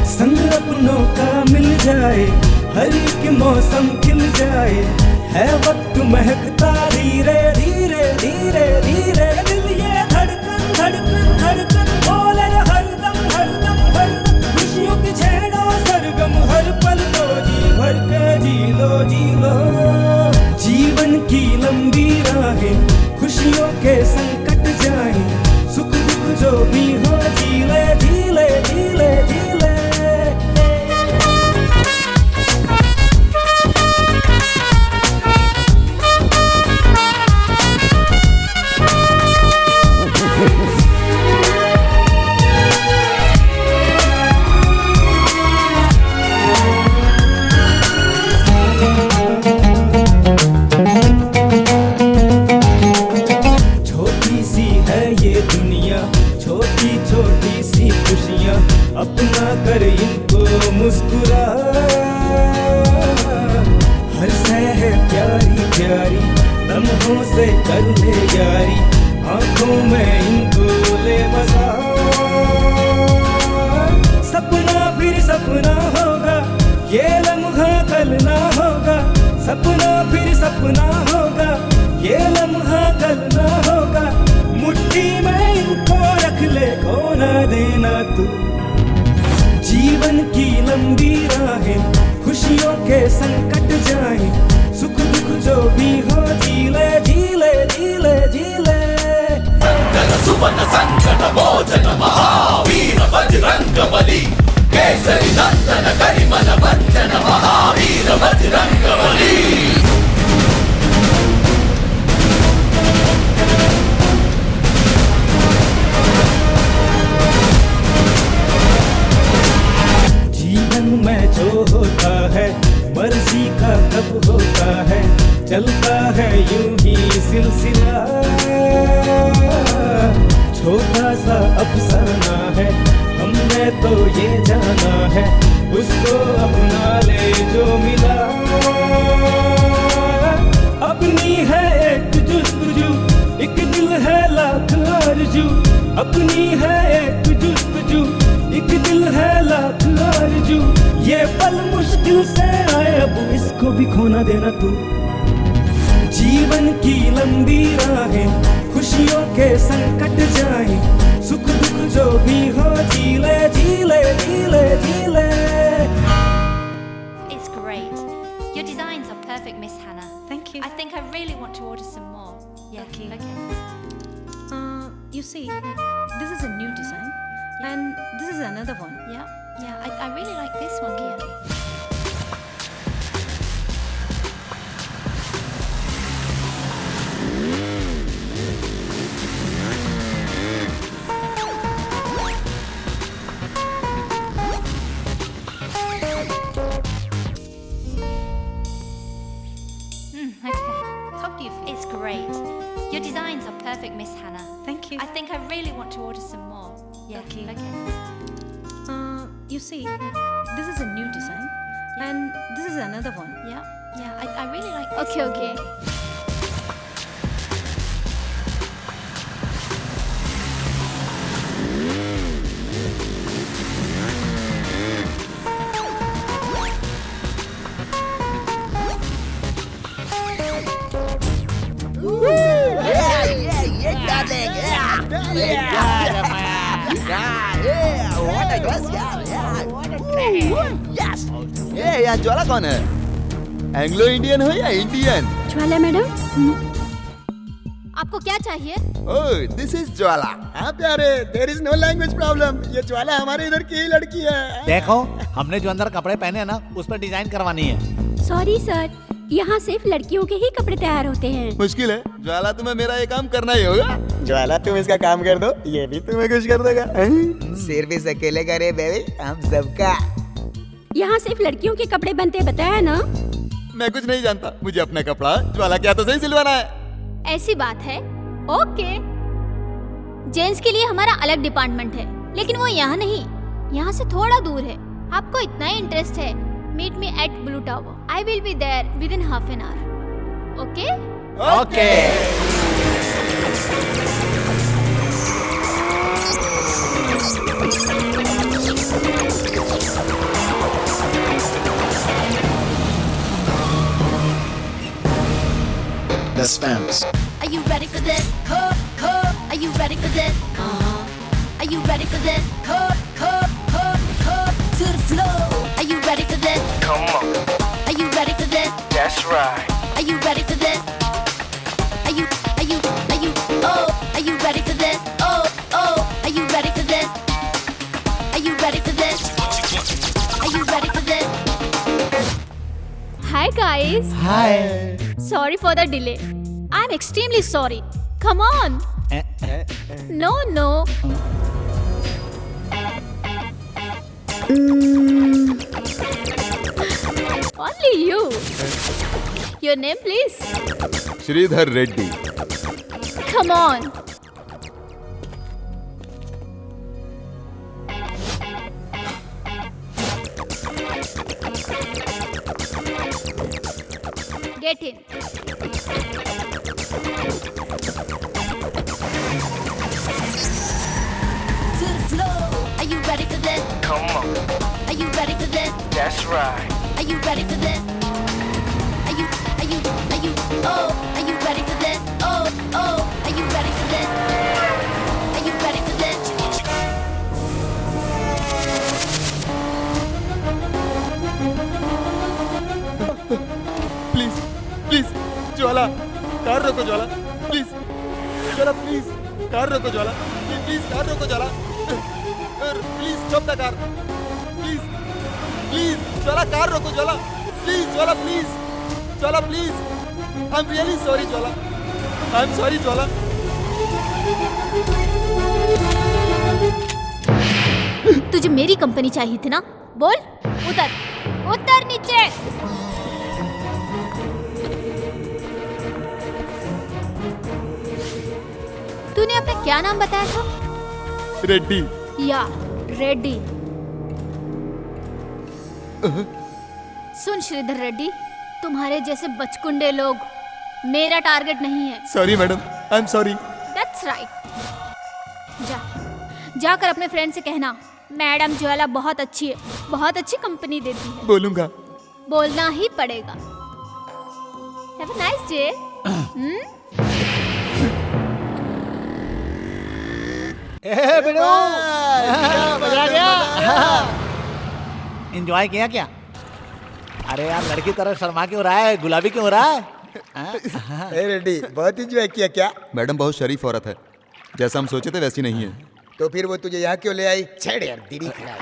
संग अपनों का मिल जाए, हर एक मौसम खिल जाए, है वक्त महकता धीरे धीरे धीरे धीरे। दिल ये धड़कन धड़कन धड़कन बोले हरदम हरदम हरदम, खुशियों की छेड़ा सरगम हर पल तो जी भर के जी लो। जीवन की लंबी राहें, खुशियों के संकट जाए, सुख दुख जो भी हो झीले झीले झीले झीले। अपना कर इनको मुस्कुरा, हर सह है प्यारी प्यारी, लम्हों से कर ले यारी, आंखों में इनको ले बसा। सपना फिर सपना होगा, ये लम्हा कल ना होगा, सपना फिर सपना होगा, ये लम्हा कल ना होगा। मुट्ठी में इनको रख ले, खो ना देना तू। जीवन की लंबी राहें, खुशियों के संकट जाए, सुख दुख जो भी हो झीले झीले झीले झीले। सुवन संकट मोचन महावीर बजरंग बली, केसरी नंदन करिमल वंदन महावीर बजरंग बली। होता है, मर्जी का कब होता है, चलता है यूं ही सिलसिला। छोटा सा अफसाना है, हमने तो ये जाना है, उसको अपना ले जो मिला। अपनी है एक जुस्तजू, एक दिल है लाख आरज़ू। अपनी है एक जुस्तजू, एक दिल है लाख आरज़ू। ये पल मुश्किल से आए, अब इसको भी खोना देना तू। जीवन की लंबी राहें, खुशियों के संकट जाए, सुख दुख जो भी हो जीले जीले जीले जीले। It's great. Your designs are perfect, Miss Hannah. Thank you. I think I really want to order some more. Yeah. Okay. You see, this is a new design, and this is another one. Yeah. I really like this one here. Okay. How do you feel? It's great. Your designs are perfect, Miss Hannah. Thank you. I think I really want to order some more. Yeah. Okay. You see, this is a new design, and this is another one. Yeah. I really like this Okay, one. okay. यार ज्वाला कौन है? Anglo Indian हो या Indian? ज्वाला madam, आपको क्या चाहिए? Oh, this is Jwala. हाँ प्यारे, there is no language problem. ये ज्वाला हमारे इधर की ही लड़की है। देखो, हमने जो अंदर कपड़े पहने हैं ना, उस पर डिजाइन करवानी है। सॉरी सर, यहाँ सिर्फ लड़कियों के ही कपड़े तैयार होते हैं। मुश्किल है ज्वाला, तुम्हें मेरा ये काम करना ही होगा। ज्वाला तुम इसका काम कर दो, ये भी तुम्हें खुश कर देगा। सिर्फ इस अकेले करे बेबी, हम सबका। यहाँ सिर्फ लड़कियों के कपड़े बनते बताया ना। मैं कुछ नहीं जानता, मुझे अपना कपड़ा ज्वाला क्या तो सही सिलवाना है। ऐसी बात है? ओके। जेंट्स के लिए हमारा अलग डिपार्टमेंट है, लेकिन वो यहाँ नहीं, यहाँ से थोड़ा दूर है। आपको इतना ही इंटरेस्ट है, meet me at blue tower. I will be there within half an hour. Okay? Okay. The Spams. Are you ready for this? Are you ready for this? Are you ready for this? To the floor. Are you ready for this? Come on. Are you ready for this? That's right. Are you ready for this? Are you ready for this? Are you ready for this? Are you ready for this? Are you ready for this? Hi guys. Hi. Sorry for the delay. I'm extremely sorry. Come on. No. Only you. Your name, please. Sridhar Reddy. Come on. Get in. To the floor. Are you ready for this? Come on. Are you ready for this? That's right. Are you ready for this? Are you ready for this? Are you ready for this? Are you ready for this? Please Jwala, car रोको Jwala, please Jwala, please car रोको Jwala, please car रोको Jwala, please stop the car, please Jwala, car रोको Jwala, please Jwala, please I am really sorry Jwala, I am sorry Jwala. तुझे मेरी company चाहिए थी ना? बोल, उतर। बच्चे। तूने अपना क्या नाम बताया था? रेड्डी। या रेड्डी। सुन श्रीधर रेड्डी, तुम्हारे जैसे बचकुंडे लोग मेरा टारगेट नहीं है। Sorry madam, I am sorry. That's right. जाकर अपने फ्रेंड से कहना मैडम ज्वाला बहुत अच्छी है, बहुत अच्छी कंपनी देती है। बोलूंगा। बोलना ही पड़ेगा। Have a nice day. मजा आ गया। एंजॉय किया क्या? अरे यार, लड़की तरह शर्मा क्यों रहा है, गुलाबी क्यों हो रहा है? रेड्डी, बहुत एंजॉय किया क्या? मैडम बहुत शरीफ औरत है, जैसा हम सोचे थे वैसी नहीं है। तो फिर वो तुझे यहाँ क्यों ले आई? छेड़ यार, दीदी खड़ा है।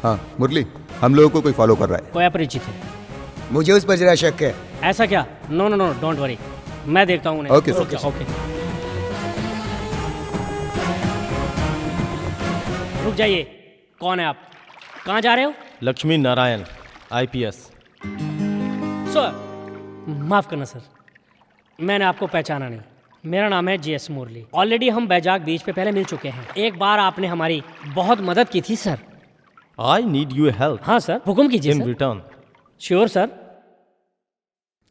हाँ मुरली, हम लोगों को कोई फॉलो कर रहा है। कोई अपरिचित है। मुझे उस पर जरा शक है। ऐसा क्या? No no no, don't worry, मैं देखता हूँ उन्हें। Okay sir. ओके, रुक जाइए। कौन है आप? कहाँ जा रहे हो? लक्ष्मी नारायण, IPS। सर, माफ करना सर, मैंने आपको पहचाना नहीं। मेरा नाम है GS मुरली। ऑलरेडी हम बैजाग बीच पे पहले मिल चुके हैं। एक बार आपने हमारी बहुत मदद की थी sir. I need your help। हाँ सर, हुक्म कीजिए In sir. return। Sure sir.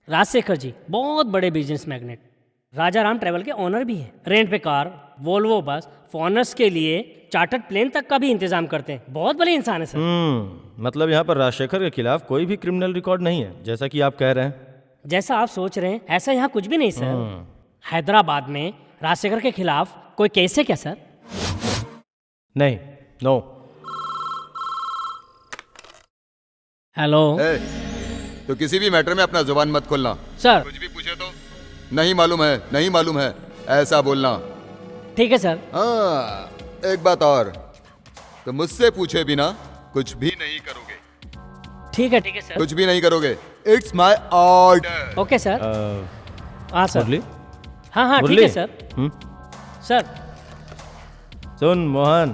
Rajashekar ji बहुत बड़े business magnet, Raja Ram travel के ओनर भी हैं। रेंट पे कार, वोल्वो बस, फॉरनर्स के लिए चार्टर्ड प्लेन तक का भी इंतजाम करते हैं। बहुत बड़े इंसान है सर। मतलब यहाँ पर राजशेखर के खिलाफ कोई भी क्रिमिनल रिकॉर्ड नहीं है, जैसा कि आप कह रहे हैं। जैसा आप सोच रहे हैं ऐसा यहाँ कुछ भी नहीं सर। हैदराबाद में राजशेखर के खिलाफ कोई केस है क्या सर? नहीं, नो। हेलो। तो किसी भी मैटर में अपना जुबान मत खोलना सर। कुछ भी पूछे तो नहीं मालूम है, नहीं मालूम है, ऐसा बोलना। ठीक है सर। हाँ, एक बात और, तो मुझसे पूछे बिना कुछ भी नहीं करोगे। ठीक है सर। कुछ भी नहीं करोगे। It's my order. Okay sir. हाँ सर। मुरली? हाँ ठीक है सर। सर सुन मोहन,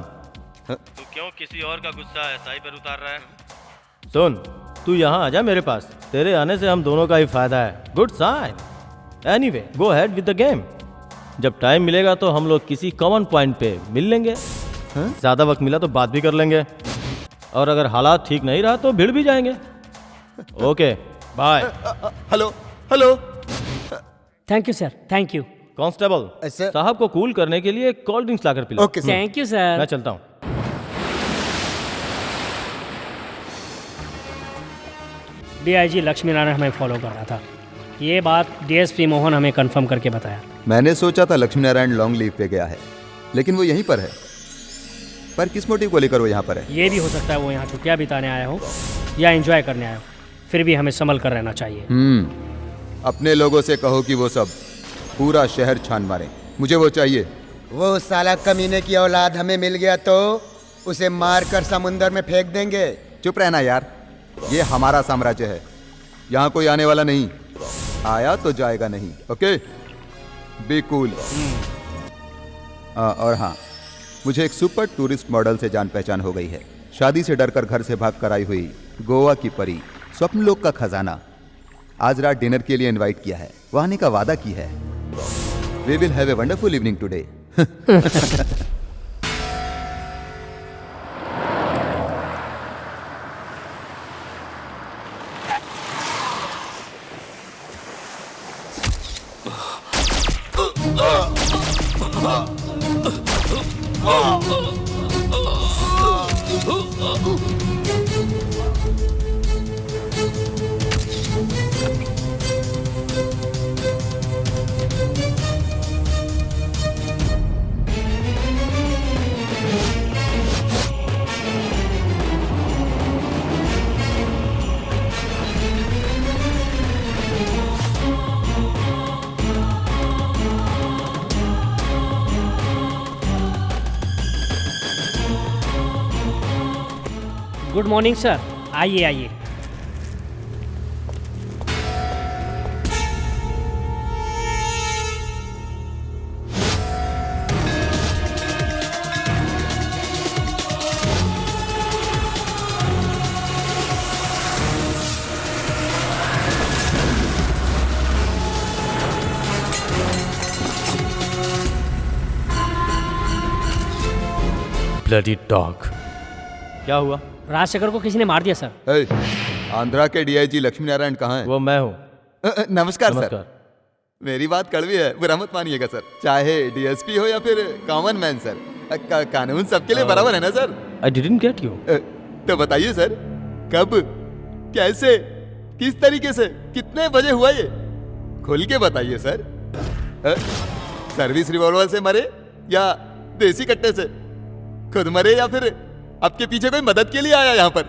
तू क्यों किसी और का गुस्सा SI पर उतार रहा है? सुन, तू यहाँ आजा मेरे पास, तेरे आने से हम दोनों का ही फायदा है। Good sign. Anyway, go ahead with the game. जब टाइम मिलेगा तो हम लोग किसी कॉमन पॉइंट पे मिल लेंगे। ज्यादा वक्त मिला तो बात भी कर लेंगे, और अगर हालात ठीक नहीं रहा तो भिड़ भी जाएंगे। Okay, bye. Hello hello. Thank you sir, thank you. Constable साहब को कूल करने के लिए कोल्ड ड्रिंक्स लाकर पिलाओ। Okay, thank you sir. मैं चलता हूँ। DIG लक्ष्मी नारायण हमें फॉलो कर रहा था। ये बात DSP मोहन हमें कंफर्म करके बताया। मैंने सोचा था लक्ष्मी नारायण लॉन्ग लीव पे गया है, लेकिन वो यहीं पर है। पर किस मोटिव को लेकर वो यहाँ पर है? ये भी हो सकता है वो यहाँ छुट्टियाँ बिताने आया हो या एंजॉय करने आया हो। फिर भी हमें संभल कर रहना चाहिए। अपने लोगों से कहो कि वो सब पूरा शहर छान मारे, मुझे वो चाहिए। वो साला कमीने की औलाद हमें मिल गया तो उसे मारकर समुंदर में फेंक देंगे। चुप रहना यार, ये हमारा साम्राज्य है, यहाँ कोई आने वाला नहीं। आया तो जाएगा नहीं, ओके? Be cool. और हाँ, मुझे एक सुपर टूरिस्ट मॉडल से जान पहचान हो गई है। शादी से डरकर घर से भाग कर आई हुई गोवा की परी, स्वप्न लोक का खजाना, आज रात डिनर के लिए इनवाइट किया है, वह आने का वादा की है। We will have a wonderful evening today. Good morning sir, आइए आइए। Bloody dog. क्या हुआ? राजशेखर को किसी ने मार दिया सर। आंध्रा के डीआईजी लक्ष्मी नारायण कहाँ हैं? वो मैं हूँ। नमस्कार सर। मेरी बात कड़वी है, बुरा मत मानिएगा सर। चाहे डीएसपी हो या फिर कॉमन मैन सर, कानून सबके लिए बराबर है ना sir? I didn't get you. तो बताइए सर, कब, कैसे, किस तरीके से, कितने बजे हुआ ये? खुल के बताइए सर। सर्विस रिवॉल्वर से मरे या देसी कट्टे से? खुद मरे या फिर आपके पीछे कोई मदद के लिए आया यहाँ पर?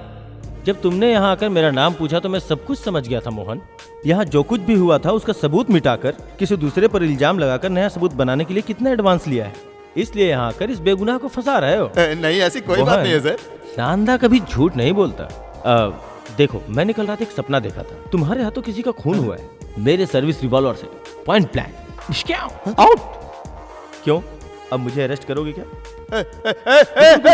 जब तुमने यहाँ आकर मेरा नाम पूछा तो मैं सब कुछ समझ गया था मोहन। यहाँ जो कुछ भी हुआ था उसका सबूत मिटाकर किसी दूसरे पर इल्जाम लगाकर नया सबूत बनाने के लिए कितना एडवांस लिया है, इसलिए यहाँ आकर इस बेगुनाह को फंसा रहे हो। नहीं, ऐसी कोई बात नहीं है सर। शानदा कभी झूठ नहीं बोलता। देखो, मैंने कल रात एक सपना देखा था, तुम्हारे हाथों किसी का खून हुआ है मेरे सर्विस रिवॉल्वर से, पॉइंट ब्लैंक। आउट। क्यों, अब मुझे अरेस्ट करोगे क्या?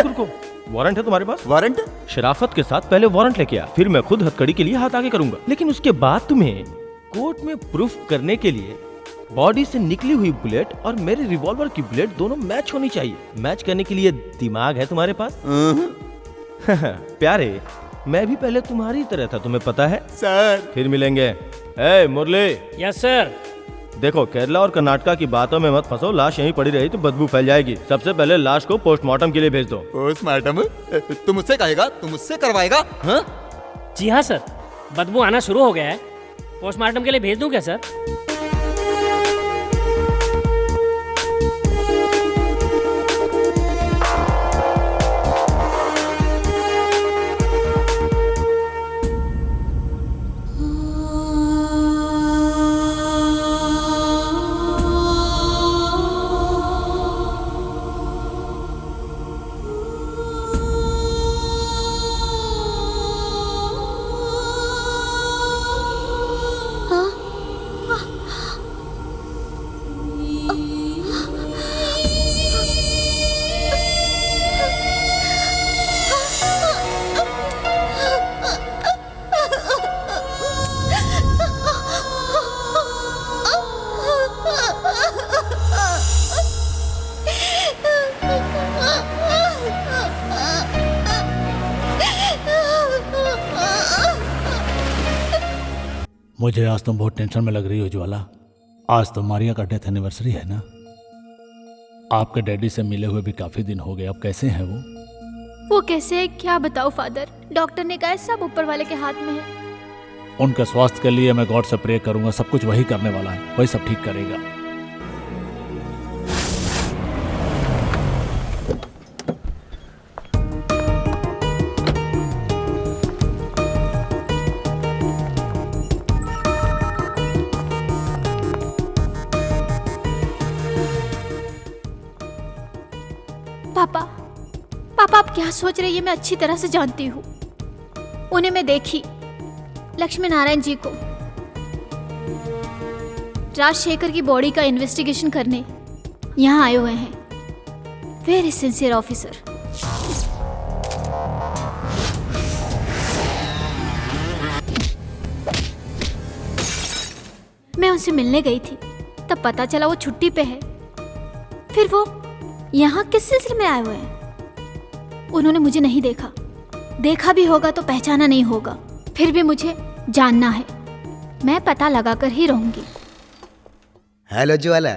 रुको, वारंट है तुम्हारे पास? वारंट? शराफत के साथ पहले वारंट लेके आ, फिर मैं खुद हथकड़ी के लिए हाथ आगे करूंगा। लेकिन उसके बाद तुम्हें कोर्ट में प्रूफ करने के लिए बॉडी से निकली हुई बुलेट और मेरे रिवॉल्वर की बुलेट दोनों मैच होनी चाहिए। मैच करने के लिए दिमाग है तुम्हारे पास? प्यारे, मैं भी पहले तुम्हारी तरह था, तुम्हें पता है सर। फिर मिलेंगे। मुरली। Yes sir. देखो, केरला और कर्नाटका की बातों में मत फंसो, लाश यहीं पड़ी रही तो बदबू फैल जाएगी। सबसे पहले लाश को पोस्टमार्टम के लिए भेज दो। पोस्टमार्टम? तुम मुझसे कहेगा, तुम मुझसे करवाएगा? हाँ? जी हाँ सर, बदबू आना शुरू हो गया है, पोस्टमार्टम के लिए भेज दूं क्या सर? मुझे आज तुम बहुत टेंशन में लग रही हो ज्वाला। आज तो मारिया का डेथ एनिवर्सरी है ना? आपके डैडी से मिले हुए भी काफी दिन हो गए, अब कैसे हैं वो कैसे है क्या बताओ फादर, डॉक्टर ने कहा सब ऊपर वाले के हाथ में है। उनके स्वास्थ्य के लिए मैं गॉड से प्रे करूंगा, सब कुछ वही करने वाला है, वही सब ठीक करेगा। पापा आप क्या सोच रहे हैं मैं अच्छी तरह से जानती हूँ। उन्हें मैं देखी, लक्ष्मी नारायण जी को। राजशेखर की बॉडी का इन्वेस्टिगेशन करने यहाँ आए हुए हैं। Very sincere officer. मैं उनसे मिलने गई थी, तब पता चला वो छुट्टी पे है। फिर वो यहाँ किस सिलसिले में आए हुए हैं? उन्होंने मुझे नहीं देखा, देखा भी होगा तो पहचाना नहीं होगा। फिर भी मुझे जानना है, मैं पता लगाकर ही रहूंगी। हेलो ज्वाला।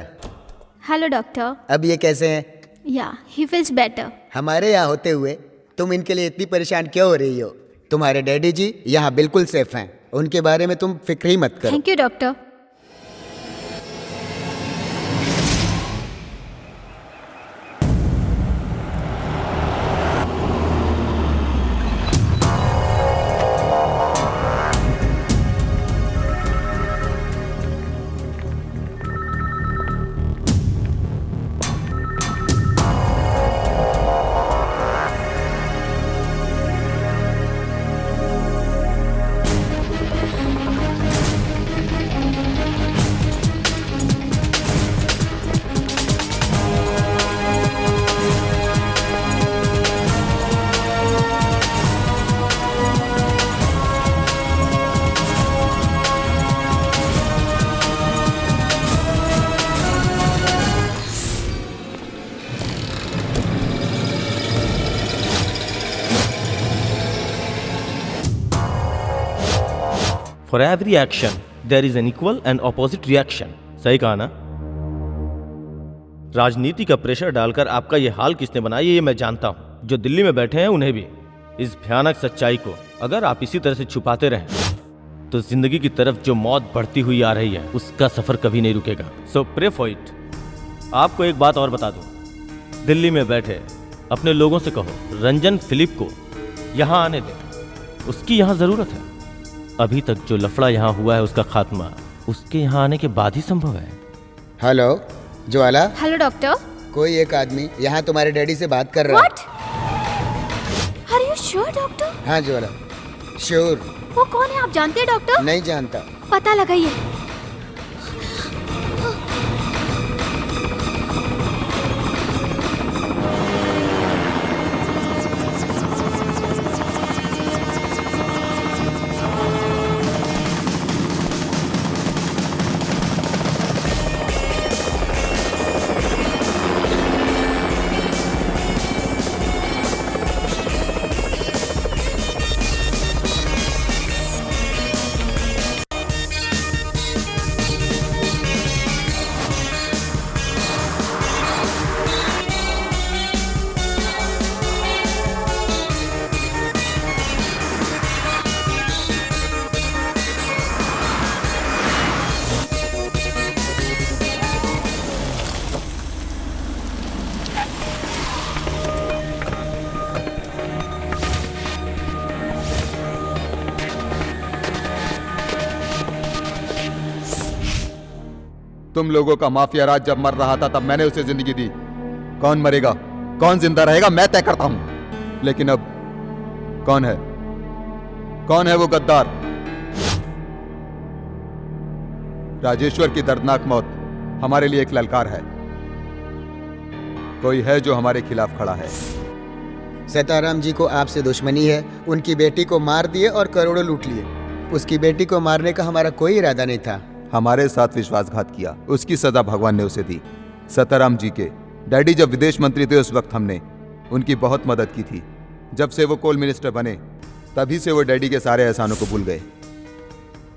Hello doctor. अब ये कैसे हैं? या ही फील्स बेटर। हमारे यहाँ होते हुए तुम इनके लिए इतनी परेशान क्यों हो रही हो? तुम्हारे डैडी जी यहाँ बिल्कुल सेफ हैं, उनके बारे में तुम फिक्र ही मत करो। Thank you doctor. For every action, there is an equal and opposite reaction. सही कहा ना? राजनीति का प्रेशर डालकर आपका ये हाल किसने बनाया ये मैं जानता हूं। जो दिल्ली में बैठे हैं उन्हें भी। इस भयानक सच्चाई को अगर आप इसी तरह से छुपाते रहें तो जिंदगी की तरफ जो मौत बढ़ती हुई आ रही है उसका सफर कभी नहीं रुकेगा। सो प्रे फॉर इट। आपको एक बात और बता दूं, दिल्ली में बैठे अपने लोगों से कहो रंजन फिलिप को यहाँ आने दें, उसकी यहाँ जरूरत है। अभी तक जो लफड़ा यहाँ हुआ है उसका खात्मा उसके यहाँ आने के बाद ही संभव है। हेलो ज्वाला। Hello doctor. कोई एक आदमी यहाँ तुम्हारे डैडी से बात कर रहा है। What? Are you sure, doctor? हाँ ज्वाला, श्योर। वो कौन है आप जानते हैं डॉक्टर? नहीं जानता। पता लगाइए। तुम लोगों का माफिया राज जब मर रहा था तब मैंने उसे जिंदगी दी। कौन मरेगा कौन जिंदा रहेगा मैं तय करता हूं। लेकिन अब कौन है वो गद्दार? राजेश्वर की दर्दनाक मौत हमारे लिए एक ललकार है। कोई है जो हमारे खिलाफ खड़ा है। सीताराम जी को आपसे दुश्मनी है, उनकी बेटी को मार दिए और करोड़ों लूट लिए। उसकी बेटी को मारने का हमारा कोई इरादा नहीं था। हमारे साथ विश्वासघात किया, उसकी सजा भगवान ने उसे दी। सीताराम जी के डैडी जब विदेश मंत्री थे उस वक्त हमने उनकी बहुत मदद की थी। जब से वो कोल मिनिस्टर बने तभी से वो डैडी के सारे एहसानों को भूल गए।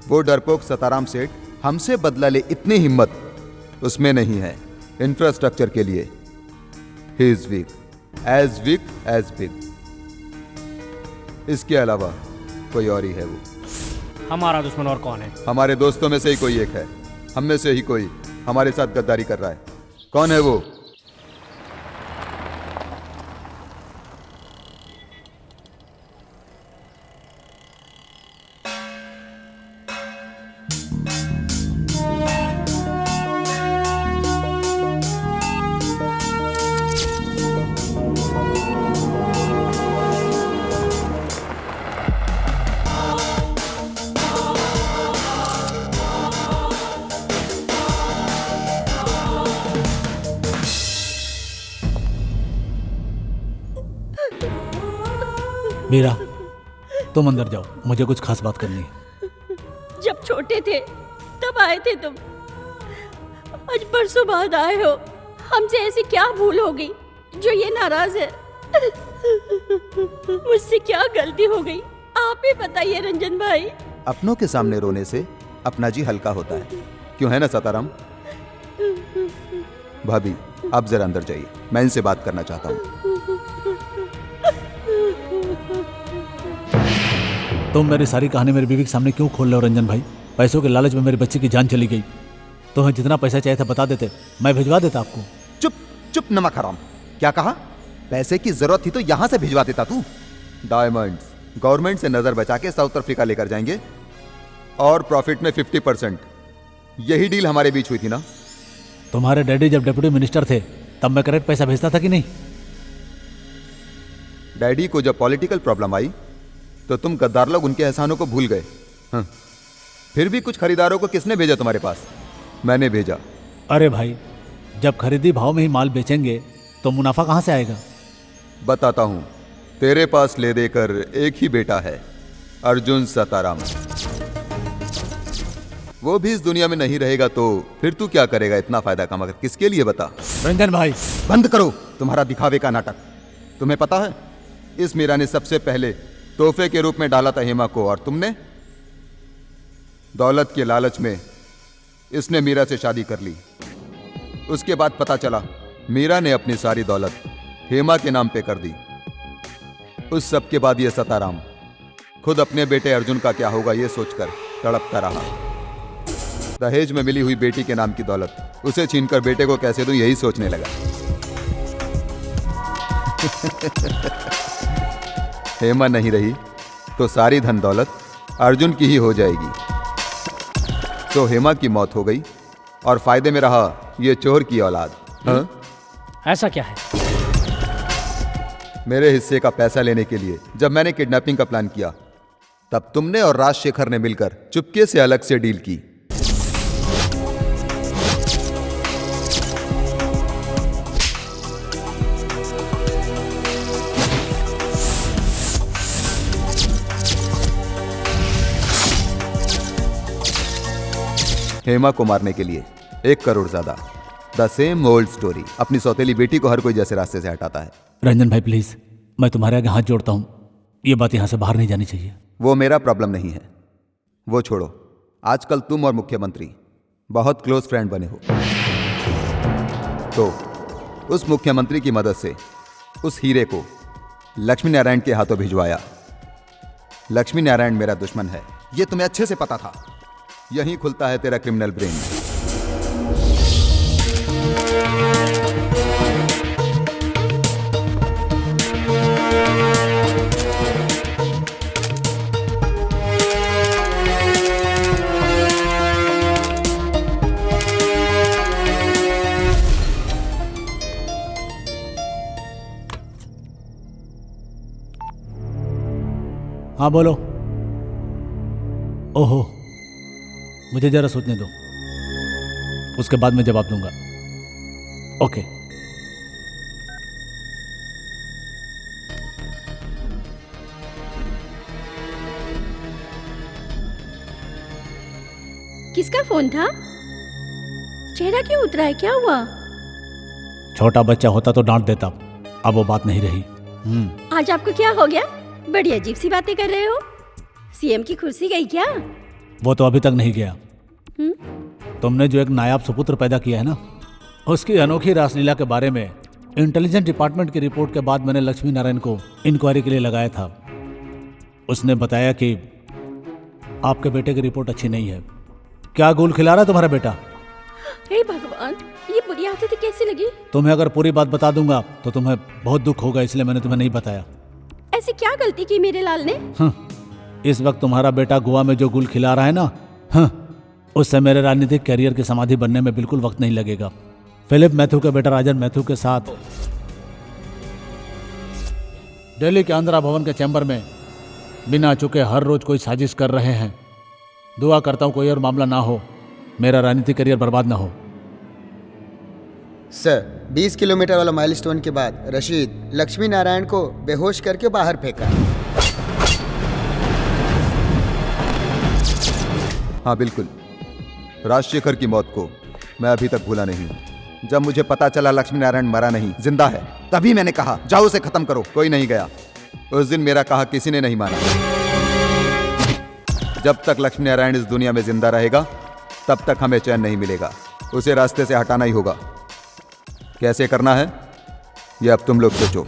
वो डरपोक सीताराम सेठ हमसे बदला ले इतनी हिम्मत उसमें नहीं है। इंफ्रास्ट्रक्चर के लिए ही इज वीक एज बिग। इसके अलावा कोई और ही है वो। हमारा दुश्मन और कौन है? हमारे दोस्तों में से ही कोई एक है। हम में से ही कोई हमारे साथ गद्दारी कर रहा है। कौन है वो? मीरा, तुम अंदर जाओ, मुझे कुछ खास बात करनी है। जब छोटे थे तब आए थे तुम, आज बरसों बाद आए हो। हमसे ऐसी क्या भूल हो गई जो ये नाराज है? मुझसे क्या गलती हो गई, आप ही बताइए रंजन भाई। अपनों के सामने रोने से अपना जी हल्का होता है, क्यों है ना सताराम? भाभी, आप जरा अंदर जाइए, मैं इनसे बात करना चाहता हूँ। तुम मेरी सारी कहानी मेरी बीवी के सामने क्यों खोल रहे हो रंजन भाई? पैसों के लालच में मेरी बच्ची की जान चली गई। तुम्हें जितना पैसा चाहिए था बता देते, मैं भिजवा देता आपको। चुप चुप नमक हराम, क्या कहा? पैसे की जरूरत थी तो यहां से भिजवा देता तू। डायमंड्स गवर्नमेंट से नजर बचा के साउथ अफ्रीका लेकर जाएंगे और प्रॉफिट में 50%। यही डील हमारे बीच हुई थी ना? तुम्हारे डैडी जब डिप्टी मिनिस्टर थे तब मैं करेक्ट पैसा भेजता था कि नहीं? डैडी को जब पॉलिटिकल प्रॉब्लम आई तो तुम गद्दार लोग उनके एहसानों को भूल गए। हाँ। फिर भी कुछ खरीदारों को किसने भेजा तुम्हारे पास? मैंने भेजा। अरे भाई, जब खरीदी भाव में ही माल बेचेंगे तो मुनाफा कहां से आएगा? बताता हूं, तेरे पास ले देकर एक ही बेटा है, अर्जुन सताराम। वो भी इस दुनिया में नहीं रहेगा तो फिर तू क्या करेगा इतना फायदा कमा कर? किसके लिए बता? रंजन भाई, बंद करो तुम्हारा दिखावे का नाटक। तुम्हें पता है, इस मीरा ने सबसे पहले तोहफे के रूप में डाला था हेमा को, और तुमने दौलत के लालच में इसने मीरा से शादी कर ली। उसके बाद पता चला मीरा ने अपनी सारी दौलत हेमा के नाम पे कर दी। उस सब के बाद ये सताराम खुद अपने बेटे अर्जुन का क्या होगा ये सोचकर तड़पता रहा। दहेज में मिली हुई बेटी के नाम की दौलत उसे छीनकर बेटे को कैसे दूं यही सोचने लगा। हेमा नहीं रही तो सारी धन दौलत अर्जुन की ही हो जाएगी। तो हेमा की मौत हो गई और फायदे में रहा ये चोर की औलाद। हाँ? ऐसा क्या है? मेरे हिस्से का पैसा लेने के लिए जब मैंने किडनैपिंग का प्लान किया तब तुमने और राजशेखर ने मिलकर चुपके से अलग से डील की। हेमा को मारने के लिए 1 करोड़ ज्यादा। The same old story. अपनी सौतेली बेटी को हर कोई जैसे रास्ते से हटाता है। रंजन भाई प्लीज, मैं तुम्हारे आगे हाथ जोड़ता हूं, ये बात यहां से बाहर नहीं जानी चाहिए। वो मेरा प्रॉब्लम नहीं है, वो छोड़ो। आजकल तुम और मुख्यमंत्री बहुत क्लोज फ्रेंड बने हो, तो उस मुख्यमंत्री की मदद से उस हीरे को लक्ष्मी नारायण के हाथों भिजवाया। लक्ष्मी नारायण मेरा दुश्मन है, ये तुम्हें अच्छे से पता था। यहीं खुलता है तेरा क्रिमिनल ब्रेन। हाँ बोलो। ओहो, मुझे जरा सोचने दो, उसके बाद मैं जवाब दूंगा। ओके। किसका फोन था? चेहरा क्यों उतरा है, क्या हुआ? छोटा बच्चा होता तो डांट देता, अब वो बात नहीं रही। आज आपको क्या हो गया? बड़ी अजीब सी बातें कर रहे हो। सीएम की कुर्सी गई क्या? वो तो अभी तक नहीं गया। तुमने जो एक नायाब सुपुत्र पैदा किया है ना, उसकी अनोखी रासलीला के बारे में इंटेलिजेंस डिपार्टमेंट की रिपोर्ट के बाद मैंने लक्ष्मी नारायण को इंक्वायरी के लिए लगाया था। उसने बताया कि आपके बेटे की रिपोर्ट अच्छी नहीं है। क्या गोल खिला रहा है तुम्हारा बेटा? हे भगवान, ये बुरी आदत कैसी लगी? तुम्हें अगर पूरी बात बता दूंगा तो तुम्हें बहुत दुख होगा, इसलिए मैंने तुम्हें नहीं बताया। ऐसी क्या गलती की मेरे लाल ने? इस वक्त तुम्हारा बेटा गोवा में जो गुल खिला रहा है ना, उससे मेरे राजनीतिक कैरियर की समाधि बनने में बिल्कुल वक्त नहीं लगेगा। फिलिप मैथ्यू के बेटा राजन मैथ्यू के साथ दिल्ली के आंध्रा भवन के चैम्बर में बिना चुके हर रोज कोई साजिश कर रहे हैं। दुआ करता हूं कोई और मामला ना हो, मेरा राजनीतिक करियर बर्बाद ना हो। सर, 20 किलोमीटर वाला माइलस्टोन के बाद रशीद लक्ष्मी नारायण को बेहोश करके बाहर फेंका। हाँ बिल्कुल, राजशेखर की मौत को मैं अभी तक भूला नहीं हूँ। जब मुझे पता चला लक्ष्मी नारायण मरा नहीं, जिंदा है, तभी मैंने कहा जाओ उसे खत्म करो। कोई नहीं गया। उस दिन मेरा कहा किसी ने नहीं माना। जब तक लक्ष्मी नारायण इस दुनिया में जिंदा रहेगा तब तक हमें चैन नहीं मिलेगा। उसे रास्ते से हटाना ही होगा। कैसे करना है ये अब तुम लोग सोचो।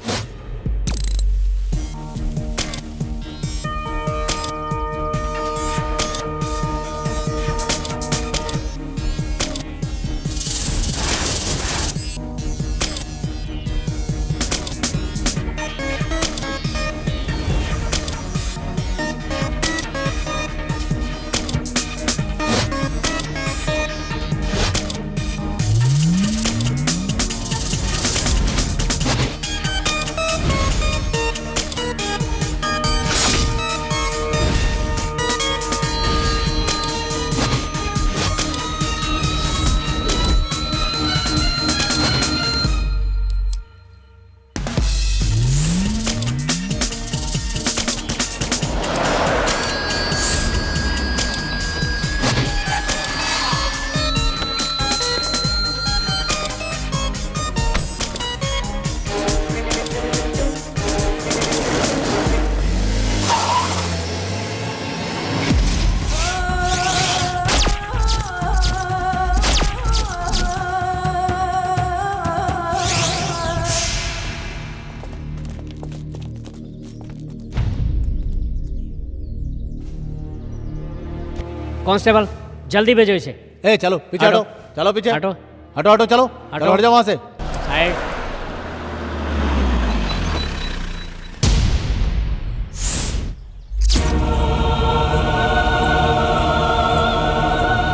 कांस्टेबल जल्दी भेजो इसे। ए चलो पीछे हटो, चलो पीछे हटो हटो हटो, चलो हटो, हट जाओ वहां से। साइड।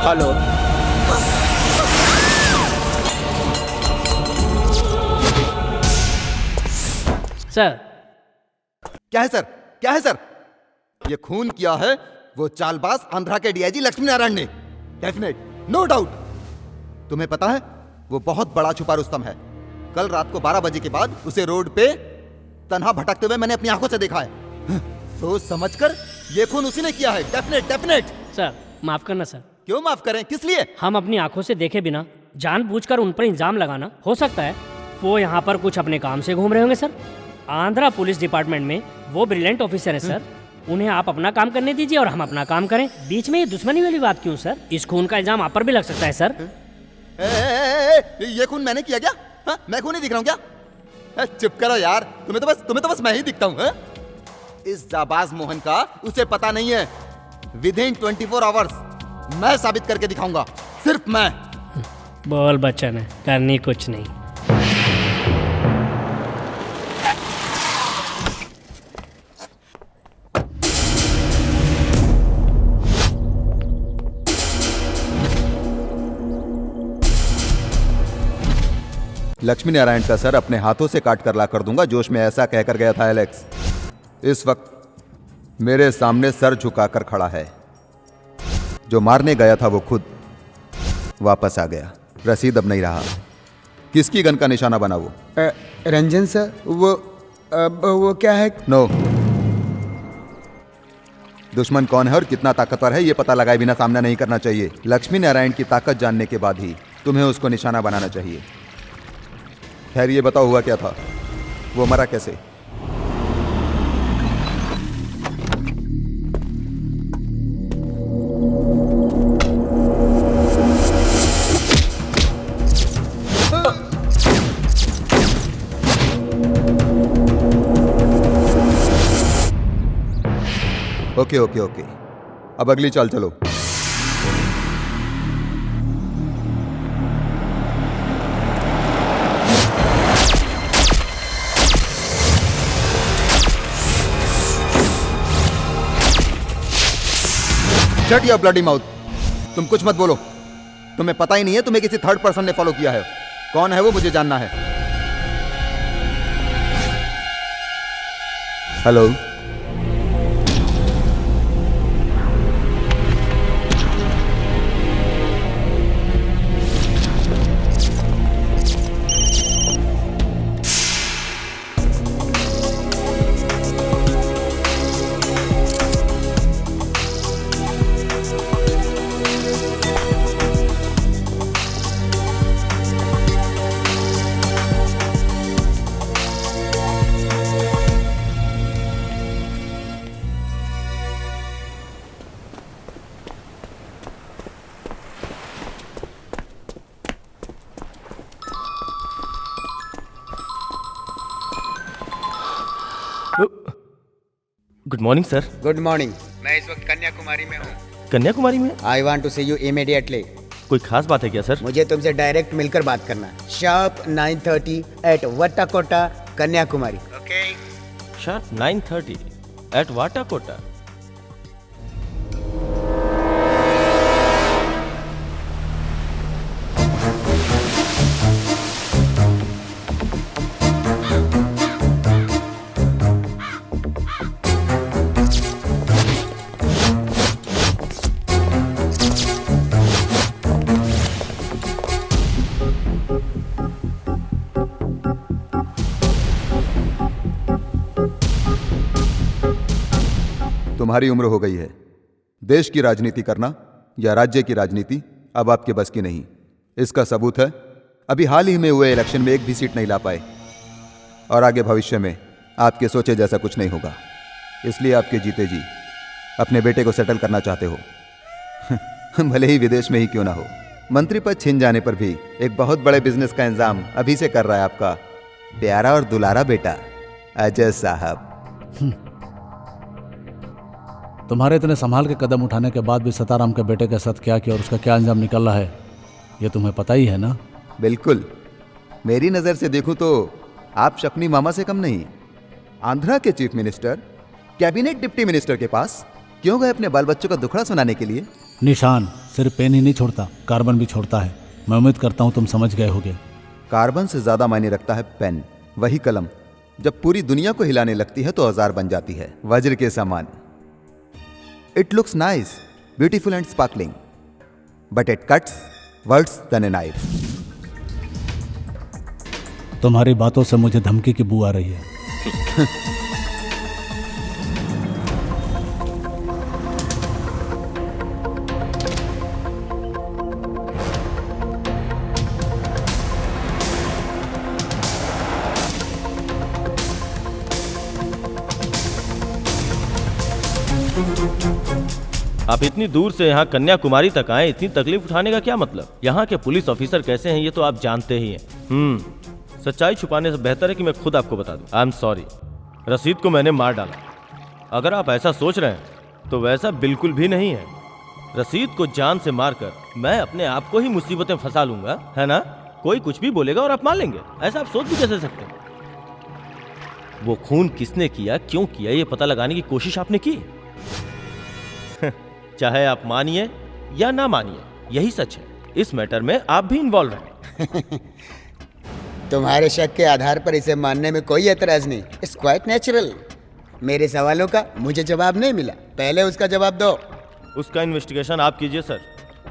Hello, sir. क्या है सर? क्या है सर? ये खून किया है वो चालबाज आंध्रा के डीआईजी लक्ष्मी नारायण ने। Definite, no doubt. तुम्हें पता है वो बहुत बड़ा छुपा रुस्तम है। कल रात को 12 बजे के बाद उसे रोड पे तन्हा भटकते हुए मैंने अपनी आंखों से देखा है। सोच समझकर ये खून उसी ने किया है। Definite definite. सर माफ करना सर। क्यों माफ करें? किस लिए? हम अपनी आंखों से देखे बिना जानबूझकर उन पर इल्जाम लगाना, हो सकता है वो यहाँ पर कुछ अपने काम से घूम रहे होंगे सर। आंध्रा पुलिस डिपार्टमेंट में वो ब्रिलियंट ऑफिसर है सर। उन्हें आप अपना काम करने दीजिए और हम अपना काम करें। बीच में ये दुश्मनी वाली बात क्यों सर? इस खून का इल्जाम आप पर भी लग सकता है सर। ये खून मैंने किया क्या? हा? मैं खून नहीं दिख रहा हूँ क्या? चुप करो यार। तुम्हें तो बस मैं ही दिखता हूँ। इस जाबाज मोहन का उसे पता नहीं है। विदिन 24 आवर्स मैं साबित करके दिखाऊंगा। सिर्फ मैं। बोल बच्चन है, करनी कुछ नहीं। लक्ष्मी नारायण का सर अपने हाथों से काट कर ला कर दूंगा, जोश में ऐसा कहकर गया था एलेक्स। इस वक्त मेरे सामने सर झुकाकर खड़ा है। जो मारने गया था वो खुद वापस आ गया। रसीद अब नहीं रहा। किसकी गन का निशाना बना वो? रंजन सर, वो क्या है? नो। दुश्मन कौन है और कितना ताकतवर है ये पता लगाए बिना सामना नहीं करना चाहिए। लक्ष्मी नारायण की ताकत जानने के बाद ही तुम्हें उसको निशाना बनाना चाहिए। खैर ये बताओ हुआ क्या था? वो मरा कैसे? ओके ओके ओके, अब अगली चाल चलो। Shut your bloody mouth. तुम कुछ मत बोलो। तुम्हें पता ही नहीं है तुम्हें किसी थर्ड पर्सन ने फॉलो किया है। कौन है वो मुझे जानना है। Hello, good morning sir. Good morning. मैं इस वक्त कन्याकुमारी में हूँ। कन्याकुमारी में? I want to see you immediately. कोई खास बात है क्या सर? मुझे तुमसे डायरेक्ट मिलकर बात करना है। Sharp 9:30 at Vattakota, Kanyakumari. Okay? Sharp 9:30 at Vattakota. तुम्हारी उम्र हो गई है। देश की राजनीति करना या राज्य की राजनीति अब आपके बस की नहीं। इसका सबूत है अभी हाल ही में हुए इलेक्शन में एक भी सीट नहीं ला पाए, और आगे भविष्य में आपके सोचे जैसा कुछ नहीं होगा। इसलिए आपके जीते जी अपने बेटे को सेटल करना चाहते हो भले ही विदेश में ही क्यों ना हो। मंत्री पद छिन जाने पर भी एक बहुत बड़े बिजनेस का इंतजाम अभी से कर रहा है आपका प्यारा और दुलारा बेटा अजय साहब। तुम्हारे इतने संभाल के कदम उठाने के बाद भी सताराम के बेटे के साथ क्या किया और उसका क्या अंजाम निकल रहा है, ये तुम्हें पता ही है ना? बिल्कुल। मेरी नजर से देखूं तो आप शकुनी मामा से कम नहीं। आंध्रा के chief minister cabinet deputy minister के पास क्यों गए अपने बाल बच्चों का दुखड़ा सुनाने के लिए? निशान सिर्फ पेन ही नहीं छोड़ता, कार्बन भी छोड़ता है। मैं उम्मीद करता हूं तुम समझ गए होगे। कार्बन से ज्यादा मायने रखता है पेन। वही कलम जब पूरी दुनिया को हिलाने लगती है तो औजार बन जाती है, वज्र के समान। It looks nice, beautiful and sparkling, but it cuts worse than a knife. तुम्हारी बातों से मुझे धमकी की बू आ रही है। आप इतनी दूर से यहाँ कन्याकुमारी तक आए, इतनी तकलीफ उठाने का क्या मतलब? यहाँ के पुलिस ऑफिसर कैसे हैं ये तो आप जानते ही हैं। सच्चाई छुपाने से बेहतर है कि मैं खुद आपको बता दूं। आई एम सॉरी, रसीद को मैंने मार डाला। अगर आप ऐसा सोच रहे हैं तो वैसा बिल्कुल भी नहीं है। रसीद को जान से मारकर मैं अपने आप को ही मुसीबतें फंसा लूंगा, है ना? कोई कुछ भी बोलेगा और आप मान लेंगे, ऐसा आप सोच भी कैसे सकते हैं? वो खून किसने किया, क्यों किया, ये पता लगाने की कोशिश आपने की। चाहे आप मानिए या ना मानिए, यही सच है। इस मैटर में आप भी इन्वॉल्व हैं। तुम्हारे शक के आधार पर इसे मानने में कोई एतराज नहीं। It's quite natural. मेरे सवालों का मुझे जवाब नहीं मिला, पहले उसका जवाब दो। उसका इन्वेस्टिगेशन आप कीजिए सर।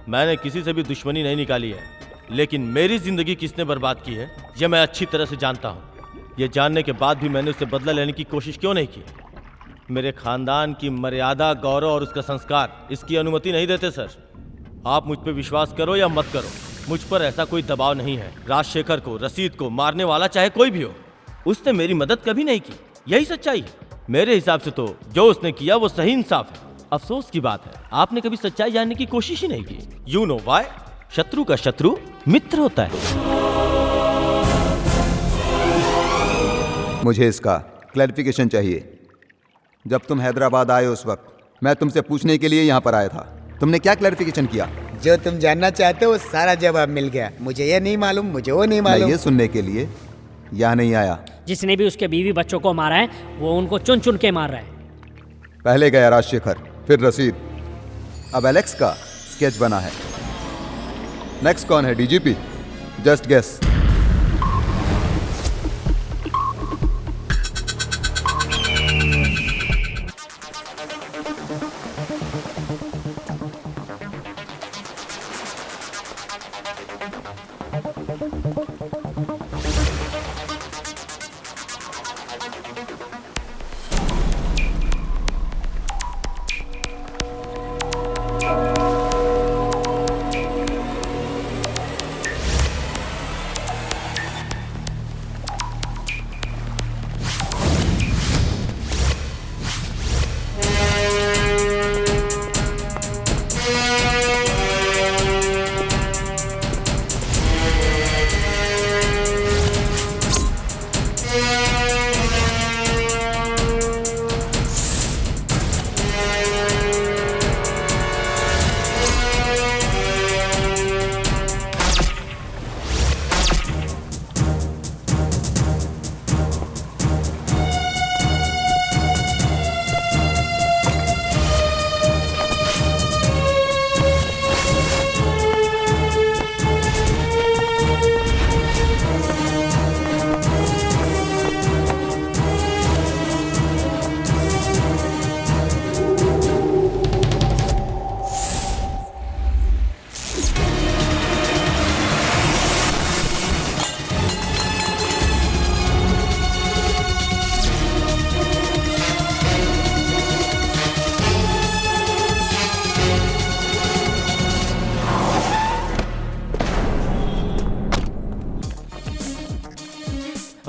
मैंने किसी से भी दुश्मनी नहीं निकाली है, लेकिन मेरी जिंदगी किसने बर्बाद की है यह मैं अच्छी तरह से जानता हूँ। यह जानने के बाद भी मैंने उससे बदला लेने की कोशिश क्यों नहीं की? मेरे खानदान की मर्यादा, गौरव और उसका संस्कार इसकी अनुमति नहीं देते सर। आप मुझ पर विश्वास करो या मत करो, मुझ पर ऐसा कोई दबाव नहीं है। राजशेखर को, रसीद को मारने वाला चाहे कोई भी हो, उसने मेरी मदद कभी नहीं की, यही सच्चाई है। मेरे हिसाब से तो जो उसने किया वो सही इंसाफ है। अफसोस की बात है आपने कभी सच्चाई जानने की कोशिश ही नहीं की। You know why? शत्रु का शत्रु मित्र होता है। मुझे इसका क्लैरिफिकेशन चाहिए। जब तुम हैदराबाद आए उस वक्त मैं तुमसे पूछने के लिए यहाँ पर आया था। तुमने क्या क्लैरिफिकेशन किया? जो तुम जानना चाहते हो वो सारा जवाब मिल गया। मुझे ये नहीं मालूम, मुझे वो नहीं मालूम। मैं ये सुनने के लिए यहाँ नहीं आया। जिसने भी उसके बीवी बच्चों को मारा है वो उनको चुन चुन के मार रहा है। पहले गया राजशेखर, फिर रसीद, अब एलेक्स का स्केच बना है। नेक्स्ट कौन है? डीजीपी? Just guess.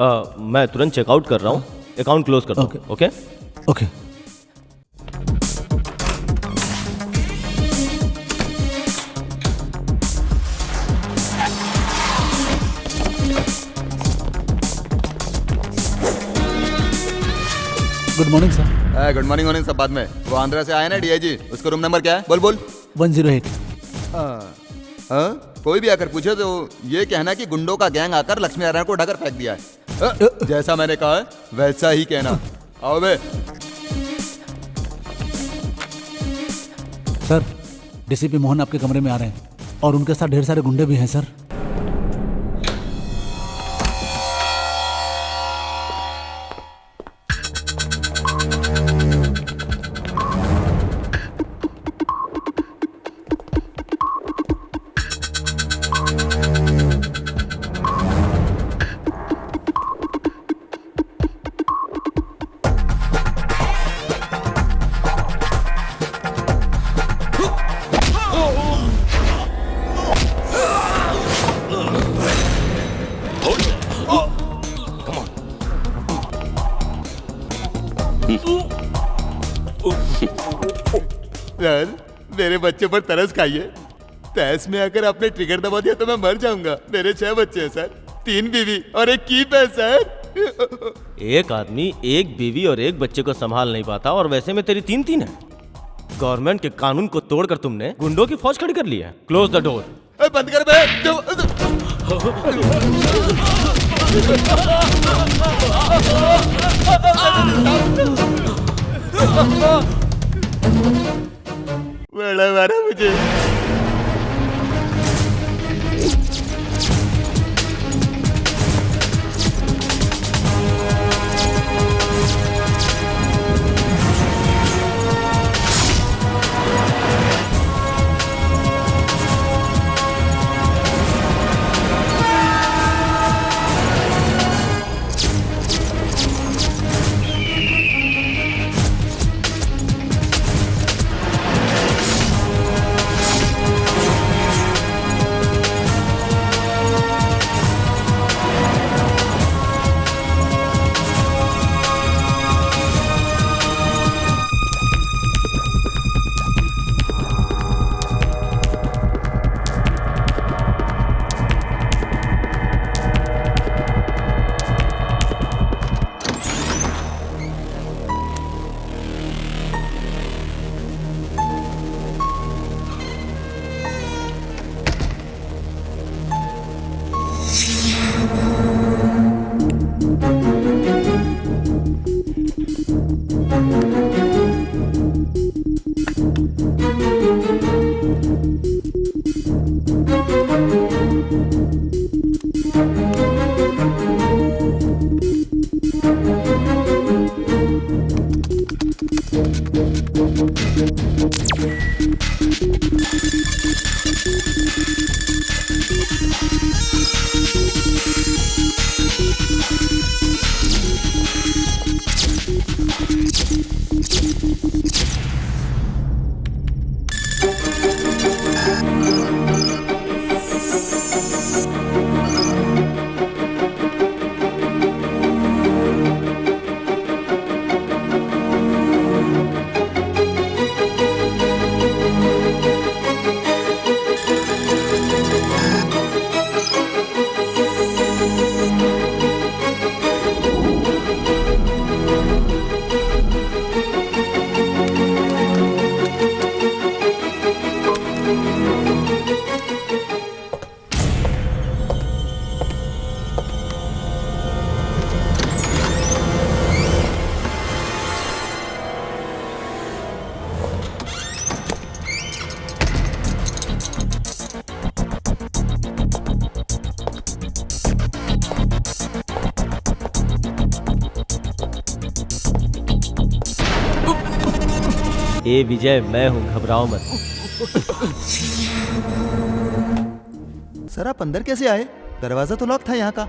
मैं तुरंत चेकआउट कर रहा हूँ, अकाउंट क्लोज कर दो। Okay okay. Good morning sir. Good morning सब बाद में। वो आंध्रा से आया ना डीआईजी, उसका रूम नंबर क्या है? बोल बोल। 108। कोई भी आकर पूछे तो ये कहना कि गुंडों का गैंग आकर लक्ष्मी नारायण को उठाकर फेंक दिया है। जैसा मैंने कहा है वैसा ही कहना। आओ बे। सर, डीसीपी मोहन आपके कमरे में आ रहे हैं और उनके साथ ढेर सारे गुंडे भी हैं सर। यार मेरे बच्चे पर तरस खाइए। तैस में आकर आपने ट्रिगर दबा दिया तो मैं मर जाऊंगा। मेरे 6 बच्चे हैं सर, 3 बीवी और 1 कीप है सर। एक आदमी 1 बीवी और 1 बच्चे को संभाल नहीं पाता और वैसे में तेरी 3 है। गवर्नमेंट के कानून को तोड़कर तुमने गुंडों की फौज खड़ी कर ली है। Close the door. बंद कर बे। बड़ा मारा मुझे। ए विजय, मैं हूँ, घबराओ मत। सर आप अंदर कैसे आए? दरवाजा तो लॉक था यहाँ का।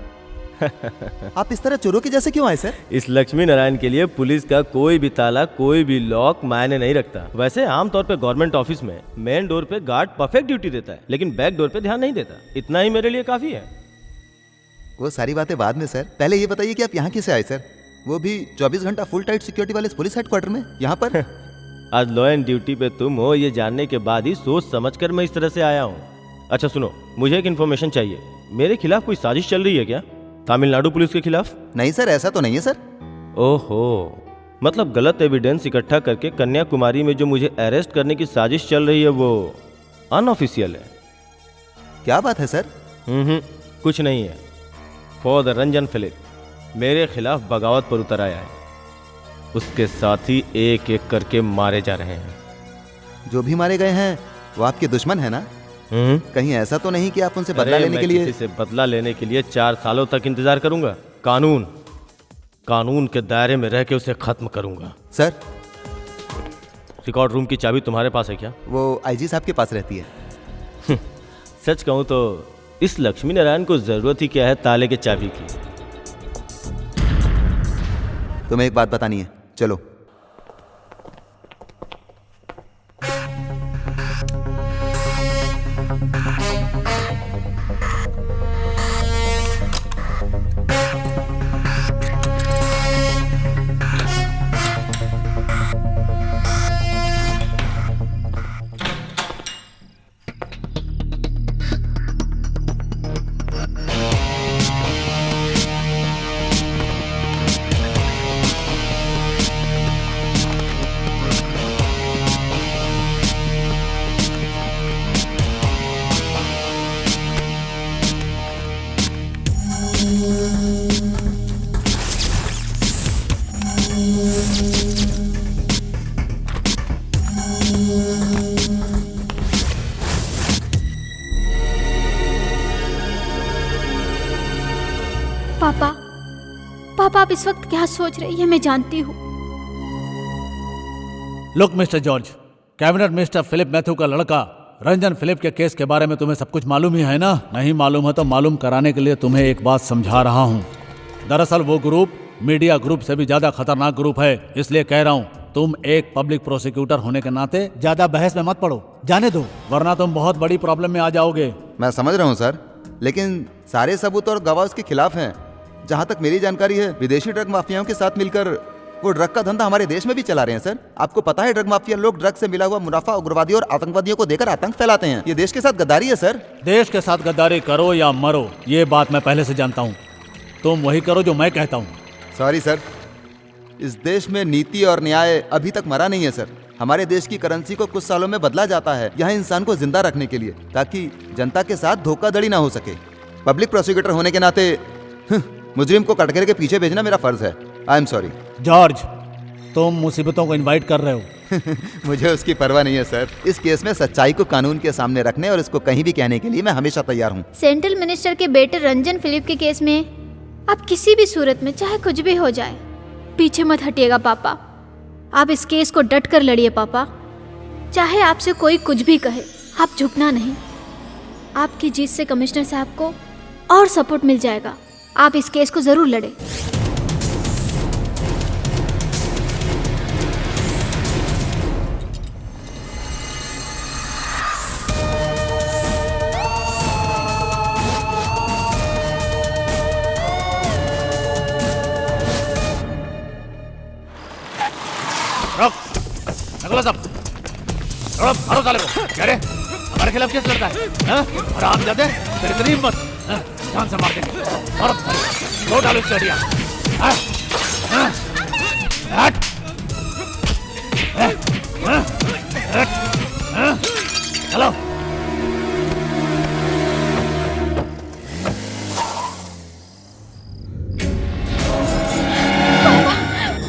आप इस तरह चोरों के जैसे क्यों आए सर? इस लक्ष्मी नारायण के लिए पुलिस का कोई भी ताला, कोई भी लॉक मायने नहीं रखता। वैसे आमतौर पे गवर्नमेंट ऑफिस में मेन डोर पे गार्ड परफेक्ट ड्यूटी देता है, लेकिन बैक डोर पे ध्यान नहीं देता। इतना ही मेरे लिए काफी है। वो सारी बातें बाद में सर, पहले ये बताइए कि आप यहाँ कैसे आए सर, वो भी 24 घंटा फुल टाइट सिक्योरिटी वाले पुलिस हेडक्वार्टर में यहाँ पर। आज लॉ एंड ड्यूटी पे तुम हो ये जानने के बाद ही सोच समझकर मैं इस तरह से आया हूँ। अच्छा सुनो, मुझे एक इन्फॉर्मेशन चाहिए। मेरे खिलाफ कोई साजिश चल रही है क्या, तमिलनाडु पुलिस के खिलाफ? नहीं सर, ऐसा तो नहीं है सर। ओहो, मतलब गलत एविडेंस इकट्ठा करके कन्याकुमारी में जो मुझे अरेस्ट करने की साजिश चल रही है वो अनऑफिशियल है। क्या बात है सर? कुछ नहीं है। फॉर द रंजन फिलिप मेरे खिलाफ बगावत पर उतर आया है। उसके साथी एक एक करके मारे जा रहे हैं। जो भी मारे गए हैं वो आपके दुश्मन है ना? कहीं ऐसा तो नहीं कि आप उनसे बदला लेने के लिए? किसी से बदला लेने के लिए 4 सालों तक इंतजार करूंगा। कानून के दायरे में रह के उसे खत्म करूंगा। सर, रिकॉर्ड रूम की चाबी तुम्हारे पास है क्या? वो आईजी साहब के पास रहती है। सच कहूं तो इस लक्ष्मी नारायण को जरूरत ही क्या है ताले के चाबी की। तुम्हें एक बात बतानी है, चलो। पापा आप इस वक्त क्या सोच रहे हैं मैं जानती हूँ। Look mister George, cabinet minister Philip Matthew का लड़का रंजन फिलिप के केस के बारे में तुम्हें सब कुछ मालूम ही है ना? नहीं मालूम है तो मालूम कराने के लिए तुम्हें एक बात समझा रहा हूँ। दरअसल वो ग्रुप मीडिया ग्रुप से भी ज्यादा खतरनाक ग्रुप है, इसलिए कह रहा हूँ तुम एक पब्लिक प्रोसिक्यूटर होने के नाते ज्यादा बहस में मत पड़ो, जाने दो, वरना तुम बहुत बड़ी प्रॉब्लम में आ जाओगे। मैं समझ रहा हूँ सर, लेकिन सारे सबूत और गवाह उसके खिलाफ हैं। जहाँ तक मेरी जानकारी है विदेशी ड्रग माफियाओं के साथ मिलकर वो ड्रग का धंधा हमारे देश में भी चला रहे हैं। सर, आपको पता है ड्रग माफिया लोग ड्रग से मिला हुआ मुनाफा उग्रवादियों और आतंकवादियों को देकर आतंक फैलाते हैं। ये देश के साथ गद्दारी है सर। देश के साथ गद्दारी करो या मरो, ये बात मैं पहले से जानता हूँ। तुम वही करो जो मैं कहता हूँ। सॉरी सर, इस देश में नीति और न्याय अभी तक मरा नहीं है सर। हमारे देश की करेंसी को कुछ सालों में बदला जाता है यहाँ इंसान को जिंदा रखने के लिए, ताकि जनता के साथ धोखाधड़ी ना हो सके। पब्लिक प्रोसिक्यूटर होने के नाते मुजरिम को कटघरे के पीछे भेजना मेरा फर्ज है। आई एम सॉरी। जॉर्ज, तुम मुसीबतों को इनवाइट कर रहे हो। मुझे उसकी परवाह नहीं है सर। इस केस में सच्चाई को कानून के सामने रखने और इसको कहीं भी कहने के लिए मैं हमेशा तैयार हूँ। सेंट्रल मिनिस्टर के बेटे रंजन फिलिप के केस में आप किसी भी सूरत में चाहे कुछ भी हो जाए पीछे मत हटिएगा पापा। आप इस केस को डट कर लड़िए पापा, चाहे आपसे कोई कुछ भी कहे, आप झुकना नहीं। आपकी जीत से कमिश्नर साहब को और सपोर्ट मिल जाएगा। आप इस केस को जरूर लड़े। मारो साले को। क्या रे, हमारे खिलाफ केस लड़ता है? आराम जाते तेरी इतनी हिम्मत, जान से मार देंगे। और दो डालो इससे हटिया। चलो।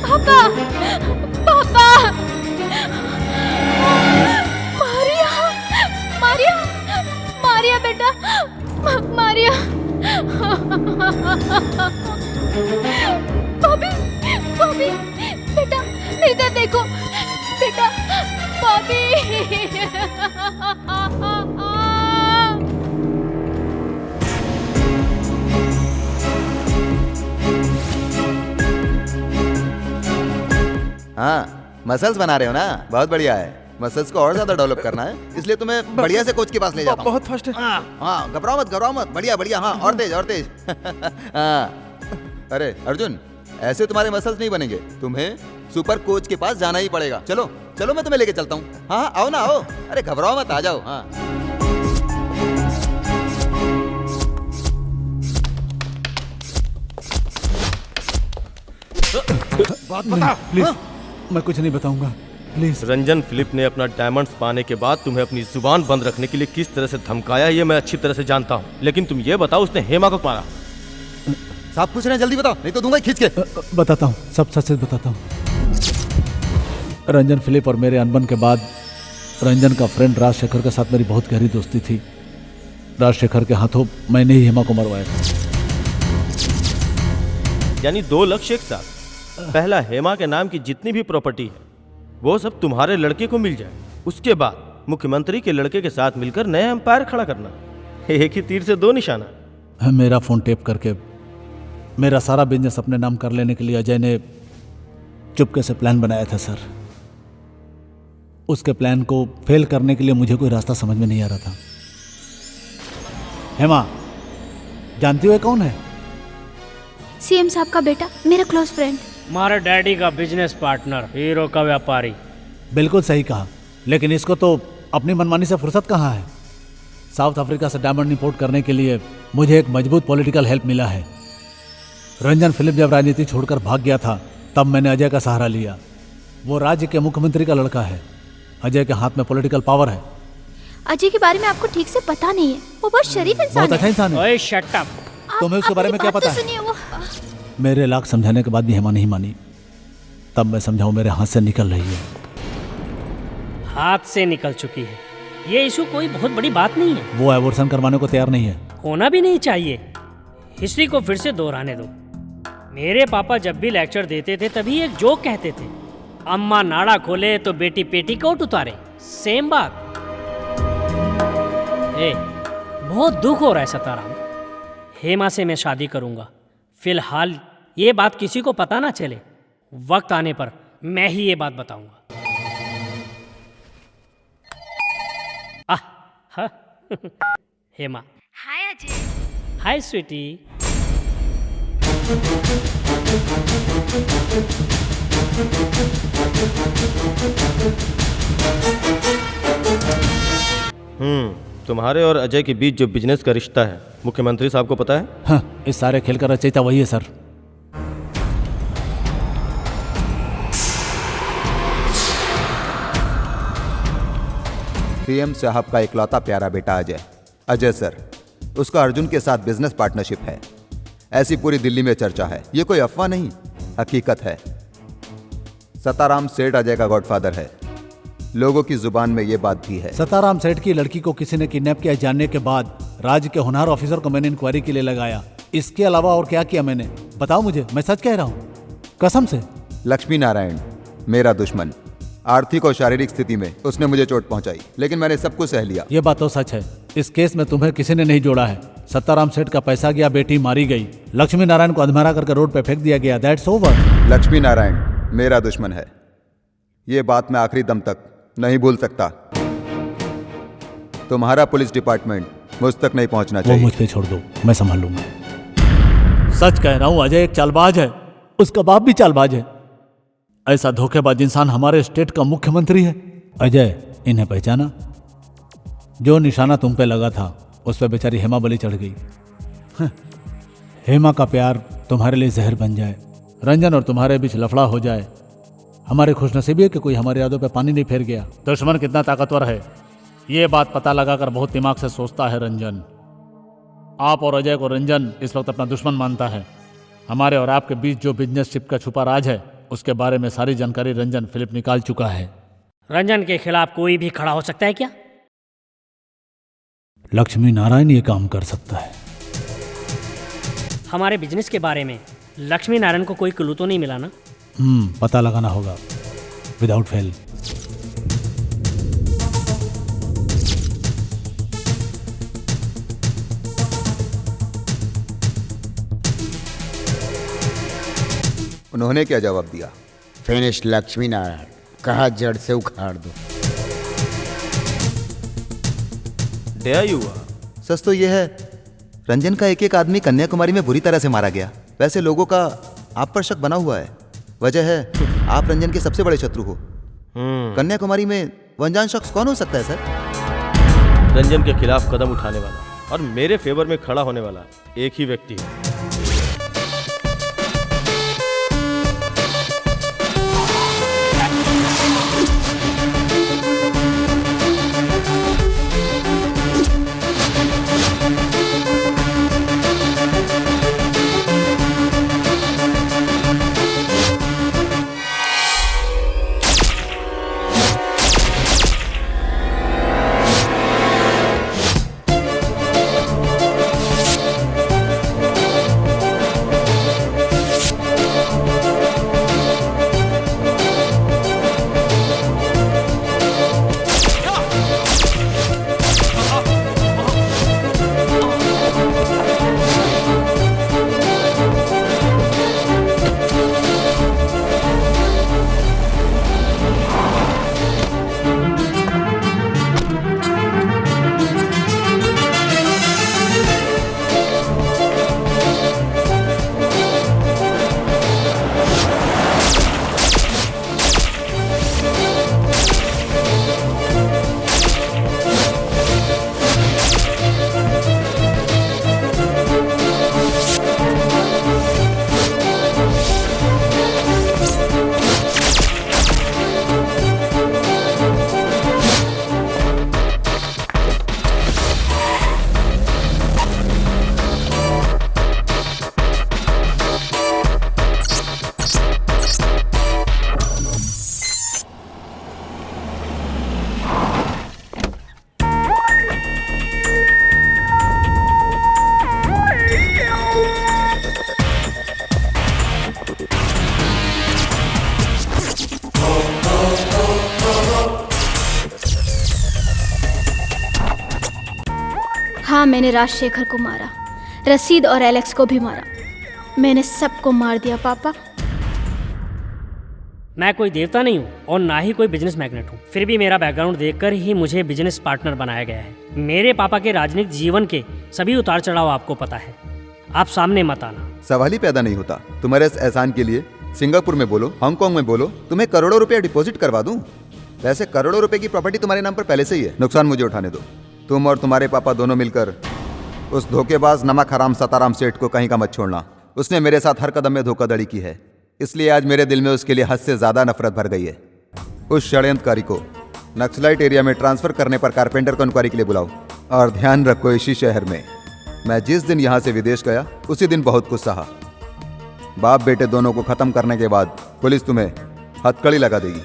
पापा, पापा, मारिया, मारिया, मारिया बेटा, मारिया। बॉबी, बॉबी, बेटा, इधर देखो, बेटा, बॉबी। हाँ, मसल्स बना रहे हो ना, बहुत बढ़िया है। मसल्स को और ज्यादा डेवलप करना है, इसलिए तुम्हें बढ़िया से कोच के पास ले जाता हूँ। बहुत फास्ट है। हाँ, घबराओ मत, बढ़िया बढ़िया, हाँ और तेज हाँ। अरे अर्जुन, ऐसे तुम्हारे मसल्स नहीं बनेंगे, तुम्हें सुपर कोच के पास जाना ही पड़ेगा। चलो चलो, मैं तुम्हें लेके चलता हूँ। हाँ आओ ना आओ, अरे घबराओ मत, आ जाओ। हाँ बात बता प्लीज। मैं कुछ नहीं बताऊंगा प्लीज। रंजन फिलिप ने अपना डायमंड्स पाने के बाद तुम्हें अपनी जुबान बंद रखने के लिए किस तरह से धमकाया ये मैं अच्छी तरह से जानता हूँ, लेकिन तुम ये बताओ उसने हेमा को मारा? साहब पूछ रहे हैं, जल्दी बताओ नहीं तो दूंगा खींच के। बताता हूँ, सब सच सच बताता हूँ। रंजन फिलिप और मेरे अनबन के बाद रंजन का फ्रेंड राजशेखर के साथ मेरी बहुत गहरी दोस्ती थी। राजशेखर के हाथों मैंने ही हेमा को मरवाया था। यानी 2 लक्ष्य एक साथ। पहला, हेमा के नाम की जितनी भी प्रॉपर्टी है वो सब तुम्हारे लड़के को मिल जाए। उसके बाद मुख्यमंत्री के लड़के के साथ मिलकर नया एम्पायर खड़ा करना। एक ही तीर से 2 निशाना। मेरा फोन टेप करके मेरा सारा बिजनेस अपने नाम कर लेने के लिए अजय ने चुपके से प्लान बनाया था सर। उसके प्लान को फेल करने के लिए मुझे कोई रास्ता समझ में नहीं आ रहा था। हेमा, जानती हो कौन है? सीएम साहब का बेटा, मेरा क्लोज फ्रेंड। हमारे डैडी का बिजनेस पार्टनर, हीरो का व्यापारी। बिल्कुल सही कहा, लेकिन इसको तो अपनी मनमानी से फुर्सत कहाँ है। साउथ अफ्रीका से डायमंड इंपोर्ट करने के लिए मुझे एक मजबूत पॉलिटिकल हेल्प मिला है। रंजन फिलिप जब राजनीति छोड़कर भाग गया था तब मैंने अजय का सहारा लिया। वो राज्य के मुख्यमंत्री का लड़का है। अजय के हाथ में पॉलिटिकल पावर है। अजय के बारे में आपको ठीक से पता नहीं है। वो बहुत शरीफ इंसान है। बहुत अच्छा इंसान है। ओए शट अप। तुम्हें उसके बारे में क्या पता है? वो मेरे लाख समझाने के बाद भी हेमा नहीं मानी। तब मैं समझाऊं मेरे हाथ से निकल रही है। हाथ से निकल चुकी है, ये इशू कोई बहुत बड़ी बात नहीं है। वो एबॉर्शन करवाने को तैयार नहीं है। होना भी नहीं चाहिए। हिस्ट्री को फिर से दोहराने दो। मेरे पापा जब भी लेक्चर देते थे तभी एक जोक कहते थे, अम्मा नाड़ा खोले तो बेटी पेटीकोट उतारे। सेम बात। बहुत दुख हो रहा है सताराम। हेमा से मैं शादी करूंगा। फिलहाल ये बात किसी को पता ना चले। वक्त आने पर मैं ही ये बात बताऊंगा। हाँ। हेमा। हाय अजय। हाय स्वीटी। तुम्हारे और अजय के बीच जो बिजनेस का रिश्ता है मुख्यमंत्री साहब को पता है? हाँ, इस सारे खेल का रचयिता वही है सर। सीएम साहब का इकलौता प्यारा बेटा अजय। अजय सर, उसका अर्जुन के साथ बिजनेस पार्टनरशिप है, ऐसी पूरी दिल्ली में चर्चा है। ये कोई अफवाह नहीं, हकीकत है। सताराम सेठ अजय का गॉडफादर है। लोगों की जुबान में ये बात भी है। सताराम सेठ की लड़की को किसी ने किडनैप किया जानने के बाद राज्य के होनहार ऑफिसर को मैंने इंक्वायरी के लिए लगाया। इसके अलावा और क्या किया मैंने? बताओ मुझे, मैं सच कह रहा हूँ कसम से। लक्ष्मी नारायण मेरा दुश्मन, आर्थिक और शारीरिक स्थिति में उसने मुझे चोट पहुंचाई, लेकिन मैंने सब कुछ सह लिया। ये बात तो सच है। इस केस में तुम्हें किसी ने नहीं जोड़ा है। सत्ताराम सेठ का पैसा गया, बेटी मारी गई, लक्ष्मी नारायण को अधमरा करके रोड पे फेंक दिया गया। That's over. लक्ष्मी नारायण मेरा दुश्मन है, ये बात मैं आखिरी दम तक नहीं भूल सकता। तुम्हारा पुलिस डिपार्टमेंट मुझ तक नहीं पहुंचना चाहिए। वो मुझ पे छोड़ दो, मैं संभाल लूंगा। सच कह रहा हूं, अजय एक चालबाज है, उसका बाप भी चालबाज है। ऐसा धोखेबाज इंसान हमारे स्टेट का मुख्यमंत्री है। अजय, इन्हें पहचाना? जो निशाना तुम पे लगा था उस पे बेचारी हेमा बलि चढ़ गई। हेमा का प्यार तुम्हारे लिए जहर बन जाए, रंजन और तुम्हारे बीच लफड़ा हो जाए। हमारी खुशनसीबी है कि कोई हमारी यादों पे पानी नहीं फेर गया। दुश्मन कितना ताकतवर है ये बात पता लगाकर बहुत दिमाग से सोचता है रंजन। आप और अजय को रंजन इस वक्त अपना दुश्मन मानता है। हमारे और आपके बीच जो बिजनेसशिप का छुपा राज है उसके बारे में सारी जानकारी रंजन फिलिप निकाल चुका है। रंजन के खिलाफ कोई भी खड़ा हो सकता है क्या? लक्ष्मी नारायण ये काम कर सकता है। हमारे बिजनेस के बारे में लक्ष्मी नारायण को कोई क्लू तो नहीं मिला ना? पता लगाना होगा विदाउट फेल। उन्होंने क्या जवाब दिया? फिनिश लक्ष्मी नारायण, कहा जड़ से उखाड़ दो। क्या ही हुआ? सच तो यह है, रंजन का एक एक आदमी कन्याकुमारी में बुरी तरह से मारा गया। वैसे लोगों का आप पर शक बना हुआ है। वजह है आप रंजन के सबसे बड़े शत्रु हो। कन्याकुमारी में वो अनजान शख्स कौन हो सकता है सर? रंजन के खिलाफ कदम उठाने वाला और मेरे फेवर में खड़ा होने वाला एक ही व्यक्ति है। हाँ, मैंने राजशेखर को मारा, रसीद और एलेक्स को भी मारा। मैंने सबको मार दिया पापा। मैं कोई देवता नहीं हूँ और ना ही कोई बिजनेस मैग्नेट हूँ। फिर भी मेरा बैकग्राउंड देखकर ही मुझे बिजनेस पार्टनर बनाया गया है। मेरे पापा के राजनीतिक जीवन के सभी उतार चढ़ाव आपको पता है। आप सामने मत आना। सवाल ही पैदा नहीं होता। तुम्हारे इस एहसान के लिए सिंगापुर में बोलो, हांगकांग में बोलो, तुम्हें करोड़ों रुपया डिपॉजिट करवा दूं। वैसे करोड़ों रुपए की प्रॉपर्टी तुम्हारे नाम पर पहले से ही है। नुकसान मुझे उठाने दो। तुम और तुम्हारे पापा दोनों मिलकर उस धोखेबाज नमक हराम सताराम सेठ को कहीं का मत छोड़ना। उसने मेरे साथ हर कदम में धोखाधड़ी की है, इसलिए आज मेरे दिल में उसके लिए हद से ज्यादा नफरत भर गई है। उस षड्यंत्रकारी को नक्सलाइट एरिया में ट्रांसफर करने पर कारपेंटर को इंक्वायरी के लिए बुलाओ। और ध्यान रखो, इसी शहर में मैं जिस दिन यहाँ से विदेश गया उसी दिन बहुत कुछ सहा। बाप बेटे दोनों को खत्म करने के बाद पुलिस तुम्हें हथकड़ी लगा देगी।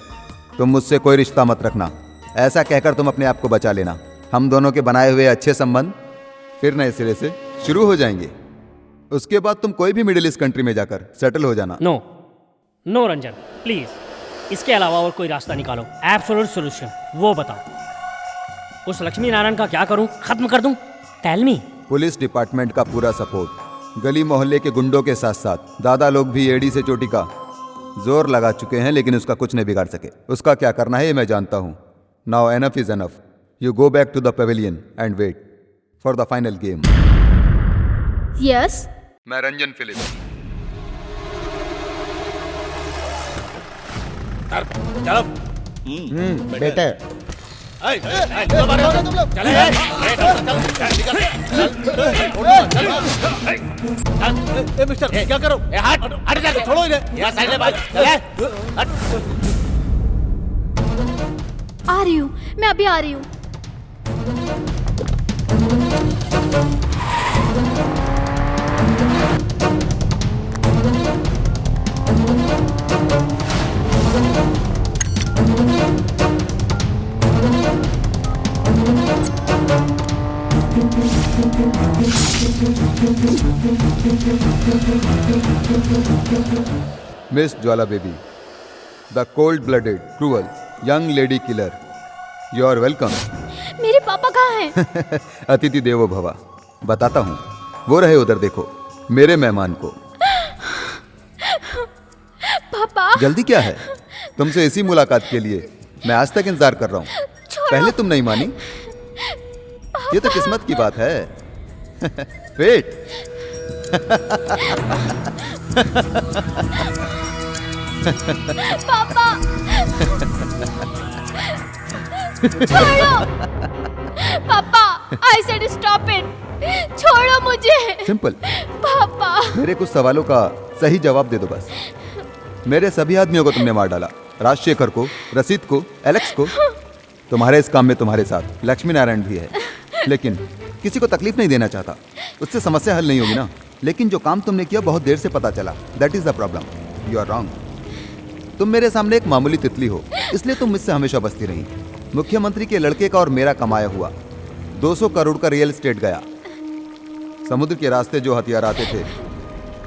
तुम मुझसे कोई रिश्ता मत रखना, ऐसा कहकर तुम अपने आप को बचा लेना। हम दोनों के बनाए हुए अच्छे संबंध फिर नए सिरे से शुरू हो जाएंगे। उसके बाद तुम कोई भी मिडिल ईस्ट कंट्री में जाकर सेटल हो जाना। नो रंजन, प्लीज, इसके अलावा और कोई रास्ता निकालो। एब्सोल्यूट सॉल्यूशन वो बताओ। उस लक्ष्मी नारायण का क्या करूं? खत्म कर दूं? Tell me. पुलिस डिपार्टमेंट का पूरा सपोर्ट, गली मोहल्ले के गुंडों के साथ साथ दादा लोग भी एड़ी से चोटी का जोर लगा चुके हैं, लेकिन उसका कुछ नहीं बिगाड़ सके। उसका क्या करना है ये मैं जानता हूं। Now enough is enough. You go back to the pavilion and wait for the final game. Yes, मैं रंजन फिलिप्स। बेटा मिस्टर क्या करो? हट जा, छोड़ो इन्हें। आ रही हूँ, मैं अभी आ रही हूँ। Miss Jwala baby, the cold blooded cruel young lady killer, you are welcome. मेरे पापा कहाँ हैं? अतिथि देवो भवा। बताता हूँ, वो रहे उधर, देखो मेरे मेहमान को। पापा जल्दी क्या है? तुमसे इसी मुलाकात के लिए मैं आज तक इंतजार कर रहा हूँ। पहले तुम नहीं मानी। ये तो किस्मत की बात है। वेट। पापा छोड़ो। पापा आई सेड स्टॉप इट। छोड़ो मुझे। सिंपल। पापा मेरे कुछ सवालों का सही जवाब दे दो बस। मेरे सभी आदमियों को तुमने मार डाला, राजशेखर को, रसीद को, एलेक्स को। तुम्हारे इस काम में तुम्हारे साथ लक्ष्मी नारायण भी है, लेकिन किसी को तकलीफ नहीं देना चाहता, उससे समस्या हल नहीं होगी ना। लेकिन जो काम तुमने किया बहुत देर से पता चला, that is the problem. You are wrong. तुम मेरे सामने एक मामूली तितली हो, इसलिए तुम मुझसे हमेशा बचती रही। मुख्यमंत्री के लड़के का और मेरा कमाया हुआ 200 करोड़ का रियल एस्टेट गया। समुद्र के रास्ते जो हथियार आते थे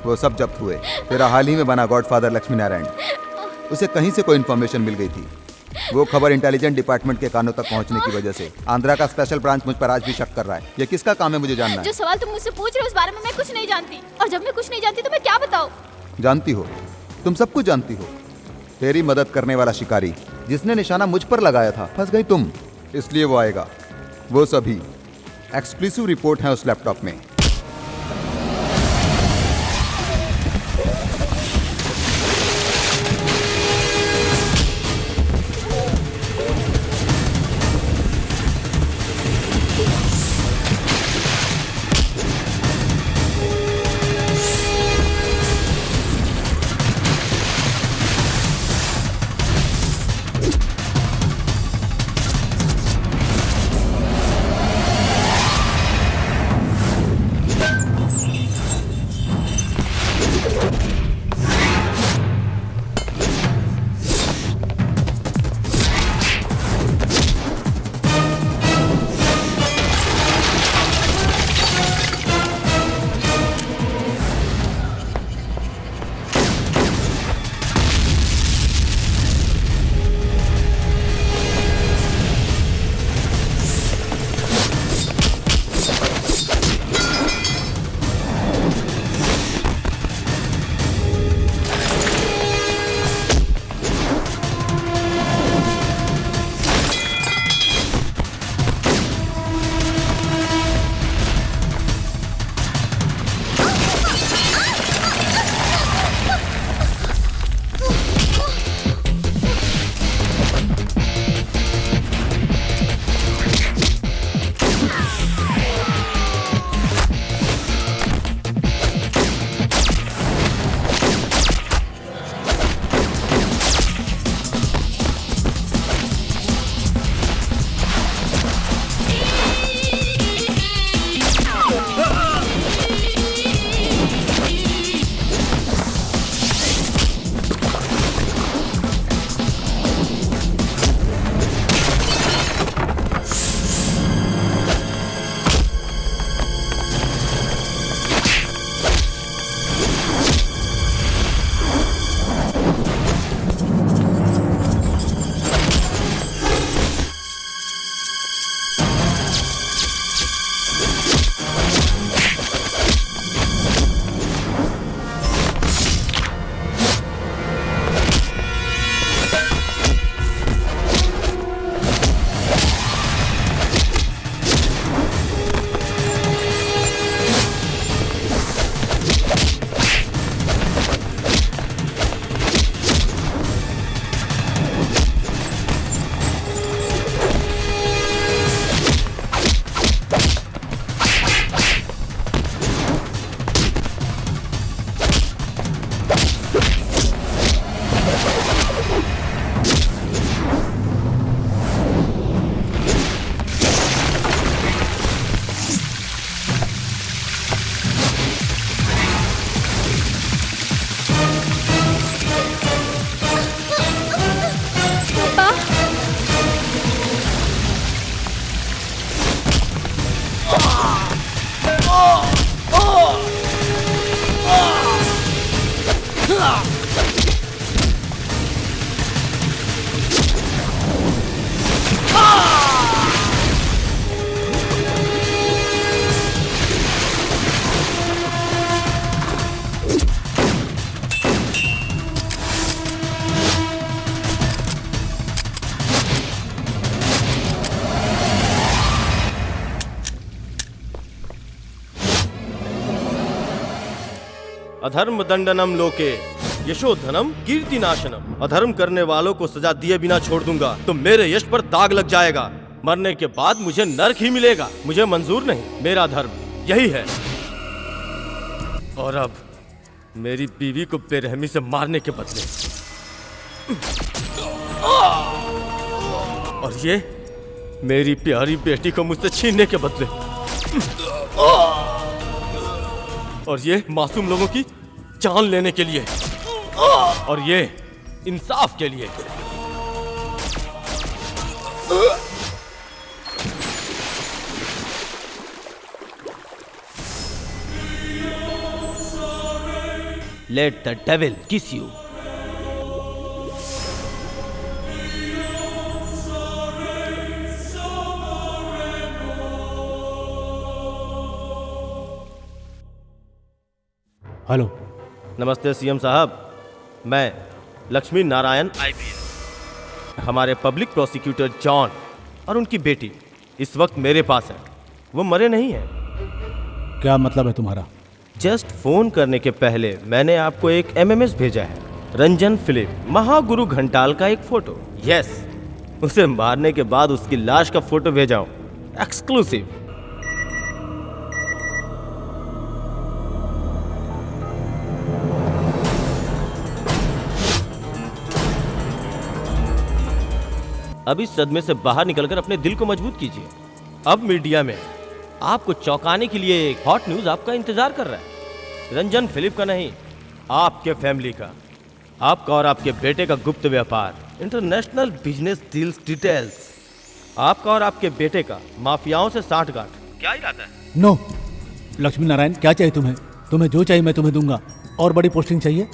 वो सब जब्त हुए। तेरा हाल ही में बना गॉडफादर लक्ष्मी नारायण, उसे कहीं से कोई इन्फॉर्मेशन मिल गई थी। वो खबर इंटेलिजेंस डिपार्टमेंट के कानों तक पहुंचने की वजह से आंध्रा का स्पेशल ब्रांच मुझ पर आज भी शक कर रहा है। ये किसका काम है मुझे जानना है। जो सवाल तुम मुझसे पूछ रहे हो उस बारे में मैं कुछ नहीं जानती, और जब मैं कुछ नहीं जानती तो मैं क्या बताऊं। जानती हो, तुम सब कुछ जानती हो। तेरी मदद करने वाला शिकारी जिसने निशाना मुझ पर लगाया था, फंस गई तुम, इसलिए वो आएगा। वो सभी एक्सक्लूसिव रिपोर्ट है उस लैपटॉप में। अधर्म दंडनम लोके यशोधनम कीर्तिनाशनम। अधर्म करने वालों को सजा दिए बिना छोड़ दूंगा तो मेरे यश पर दाग लग जाएगा। मरने के बाद मुझे नरक ही मिलेगा। मुझे मंजूर नहीं, मेरा धर्म यही है। और अब मेरी बीवी को बेरहमी से मारने के बदले, और ये मेरी प्यारी बेटी को मुझसे छीनने के बदले, और ये मासूम लोगों की जान लेने के लिए, और ये इंसाफ के लिए। Let the devil kiss you. Hello. नमस्ते सीएम साहब, मैं लक्ष्मी नारायण आईपीएस। हमारे पब्लिक प्रोसिक्यूटर जॉन और उनकी बेटी इस वक्त मेरे पास है। वो मरे नहीं हैं। क्या मतलब है तुम्हारा? जस्ट फोन करने के पहले मैंने आपको एक एमएमएस भेजा है। रंजन फिलिप, महागुरु घंटाल का एक फोटो। यस, उसे मारने के बाद उसकी लाश का फोटो भेजा हूं, एक्सक्लूसिव। अब इस सदमे से बाहर निकलकर अपने दिल को मजबूत कीजिए। अब मीडिया में आपको चौंकाने के लिए एक हॉट न्यूज आपका इंतजार कर रहा है। रंजन फिलिप का नहीं, आपके फैमिली का, आपका और आपके बेटे का गुप्त व्यापार, इंटरनेशनल बिजनेस डील्स डिटेल्स, आपका और आपके बेटे का माफियाओं से साठगांठ। क्या इरादा है? नो लक्ष्मी नारायण, क्या चाहिए तुम्हें? तुम्हें जो चाहिए मैं तुम्हें दूंगा। और बड़ी पोस्टिंग चाहिए?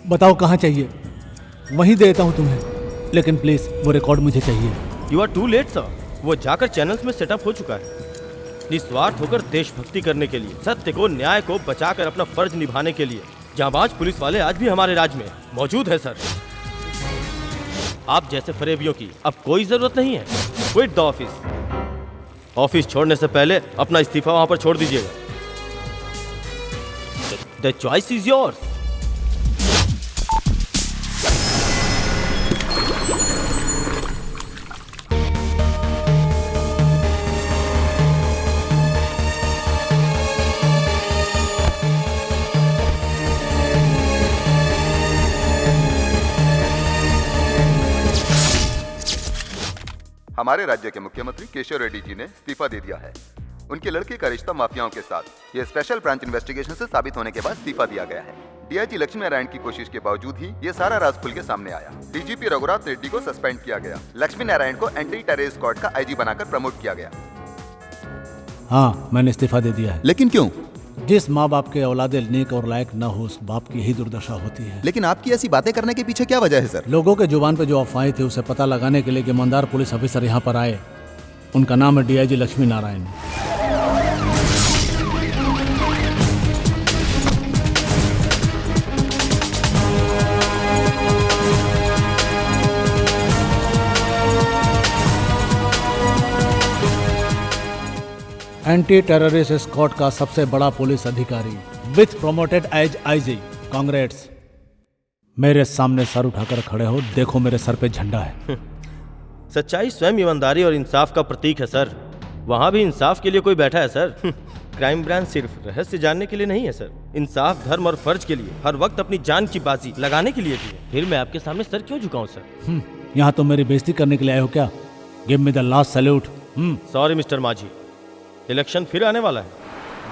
बताओ कहाँ चाहिए, वहीं देता हूँ तुम्हें। लेकिन प्लीज वो रिकॉर्ड मुझे चाहिए। You are too late sir. वो जाकर चैनल्स में सेटअप हो चुका है। निस्वार्थ होकर देशभक्ति करने के लिए, सत्य को, न्याय को बचाकर अपना फर्ज निभाने के लिए जांबाज पुलिस वाले आज भी हमारे राज्य में मौजूद है सर। आप जैसे फरेबियों की अब कोई जरूरत नहीं है। Quit the office. ऑफिस छोड़ने से पहले अपना इस्तीफा वहां पर छोड़ दीजिएगा। The choice is yours. हमारे राज्य के मुख्यमंत्री केशव रेड्डी जी ने इस्तीफा दे दिया है। उनके लड़के का रिश्ता माफियाओं के साथ ये स्पेशल ब्रांच इन्वेस्टिगेशन से साबित होने के बाद इस्तीफा दिया गया है। डीआईजी लक्ष्मी नारायण की कोशिश के बावजूद ही ये सारा राज खुल के सामने आया। डीजीपी रघुराज रेड्डी को सस्पेंड किया गया। लक्ष्मी नारायण को एंटी टेररिस्ट स्क्वाड का आईजी बनाकर प्रमोट किया गया। हाँ, मैंने इस्तीफा दे दिया है। लेकिन क्यों? जिस माँ बाप के औलादे नेक और लायक न हो, उस बाप की यही दुर्दशा होती है। लेकिन आपकी ऐसी बातें करने के पीछे क्या वजह है सर? लोगों के जुबान पे जो अफवाहें थी उसे पता लगाने के लिए कि ईमानदार पुलिस ऑफिसर यहाँ पर आए। उनका नाम है DIG Lakshmi Narayan. Anti terrorist squad का सबसे बड़ा पुलिस अधिकारी with promoted as IG. Congrats. मेरे सामने सर उठाकर खड़े हो, देखो मेरे सर पे झंडा है। सच्चाई स्वयं ईमानदारी और इंसाफ का प्रतीक है सर। वहाँ भी इंसाफ के लिए कोई बैठा है सर। क्राइम ब्रांच सिर्फ रहस्य जानने के लिए नहीं है सर, इंसाफ, धर्म और फर्ज के लिए हर वक्त अपनी जान की बाजी लगाने के लिए भी है। फिर मैं आपके सामने सर क्यों झुकाऊं सर? यहाँ तो मेरी बेइज्जती करने के लिए आए हो क्या? Give me the last salute. Sorry mister माझी, इलेक्शन फिर आने वाला है।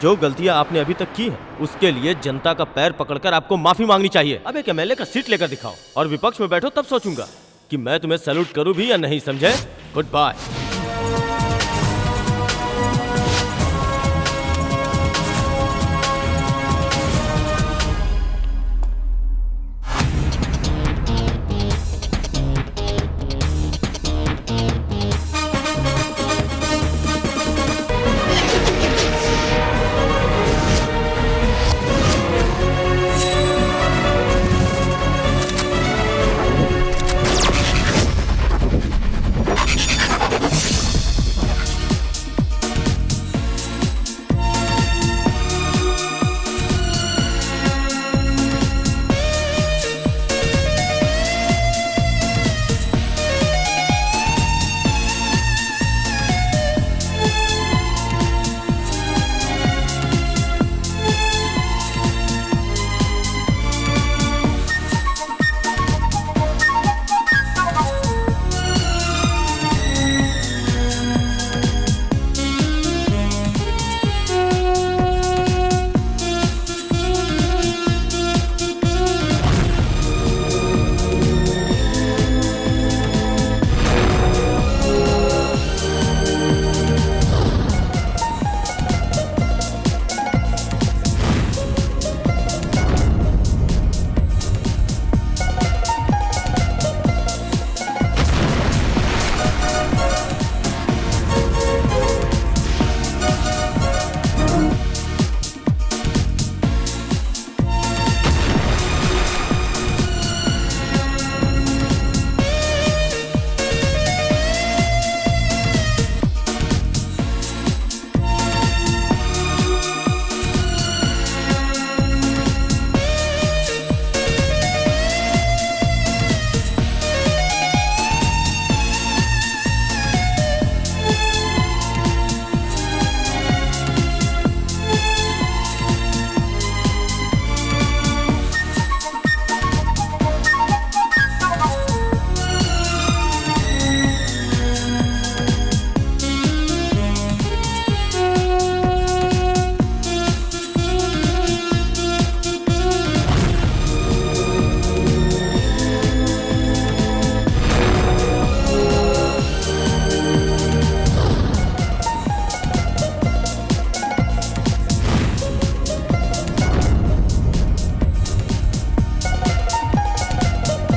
जो गलतियां आपने अभी तक की हैं, उसके लिए जनता का पैर पकड़कर आपको माफी मांगनी चाहिए। अब एक एमएलए का सीट लेकर दिखाओ और विपक्ष में बैठो, तब सोचूंगा कि मैं तुम्हें सैल्यूट करूं भी या नहीं। समझे? Good bye.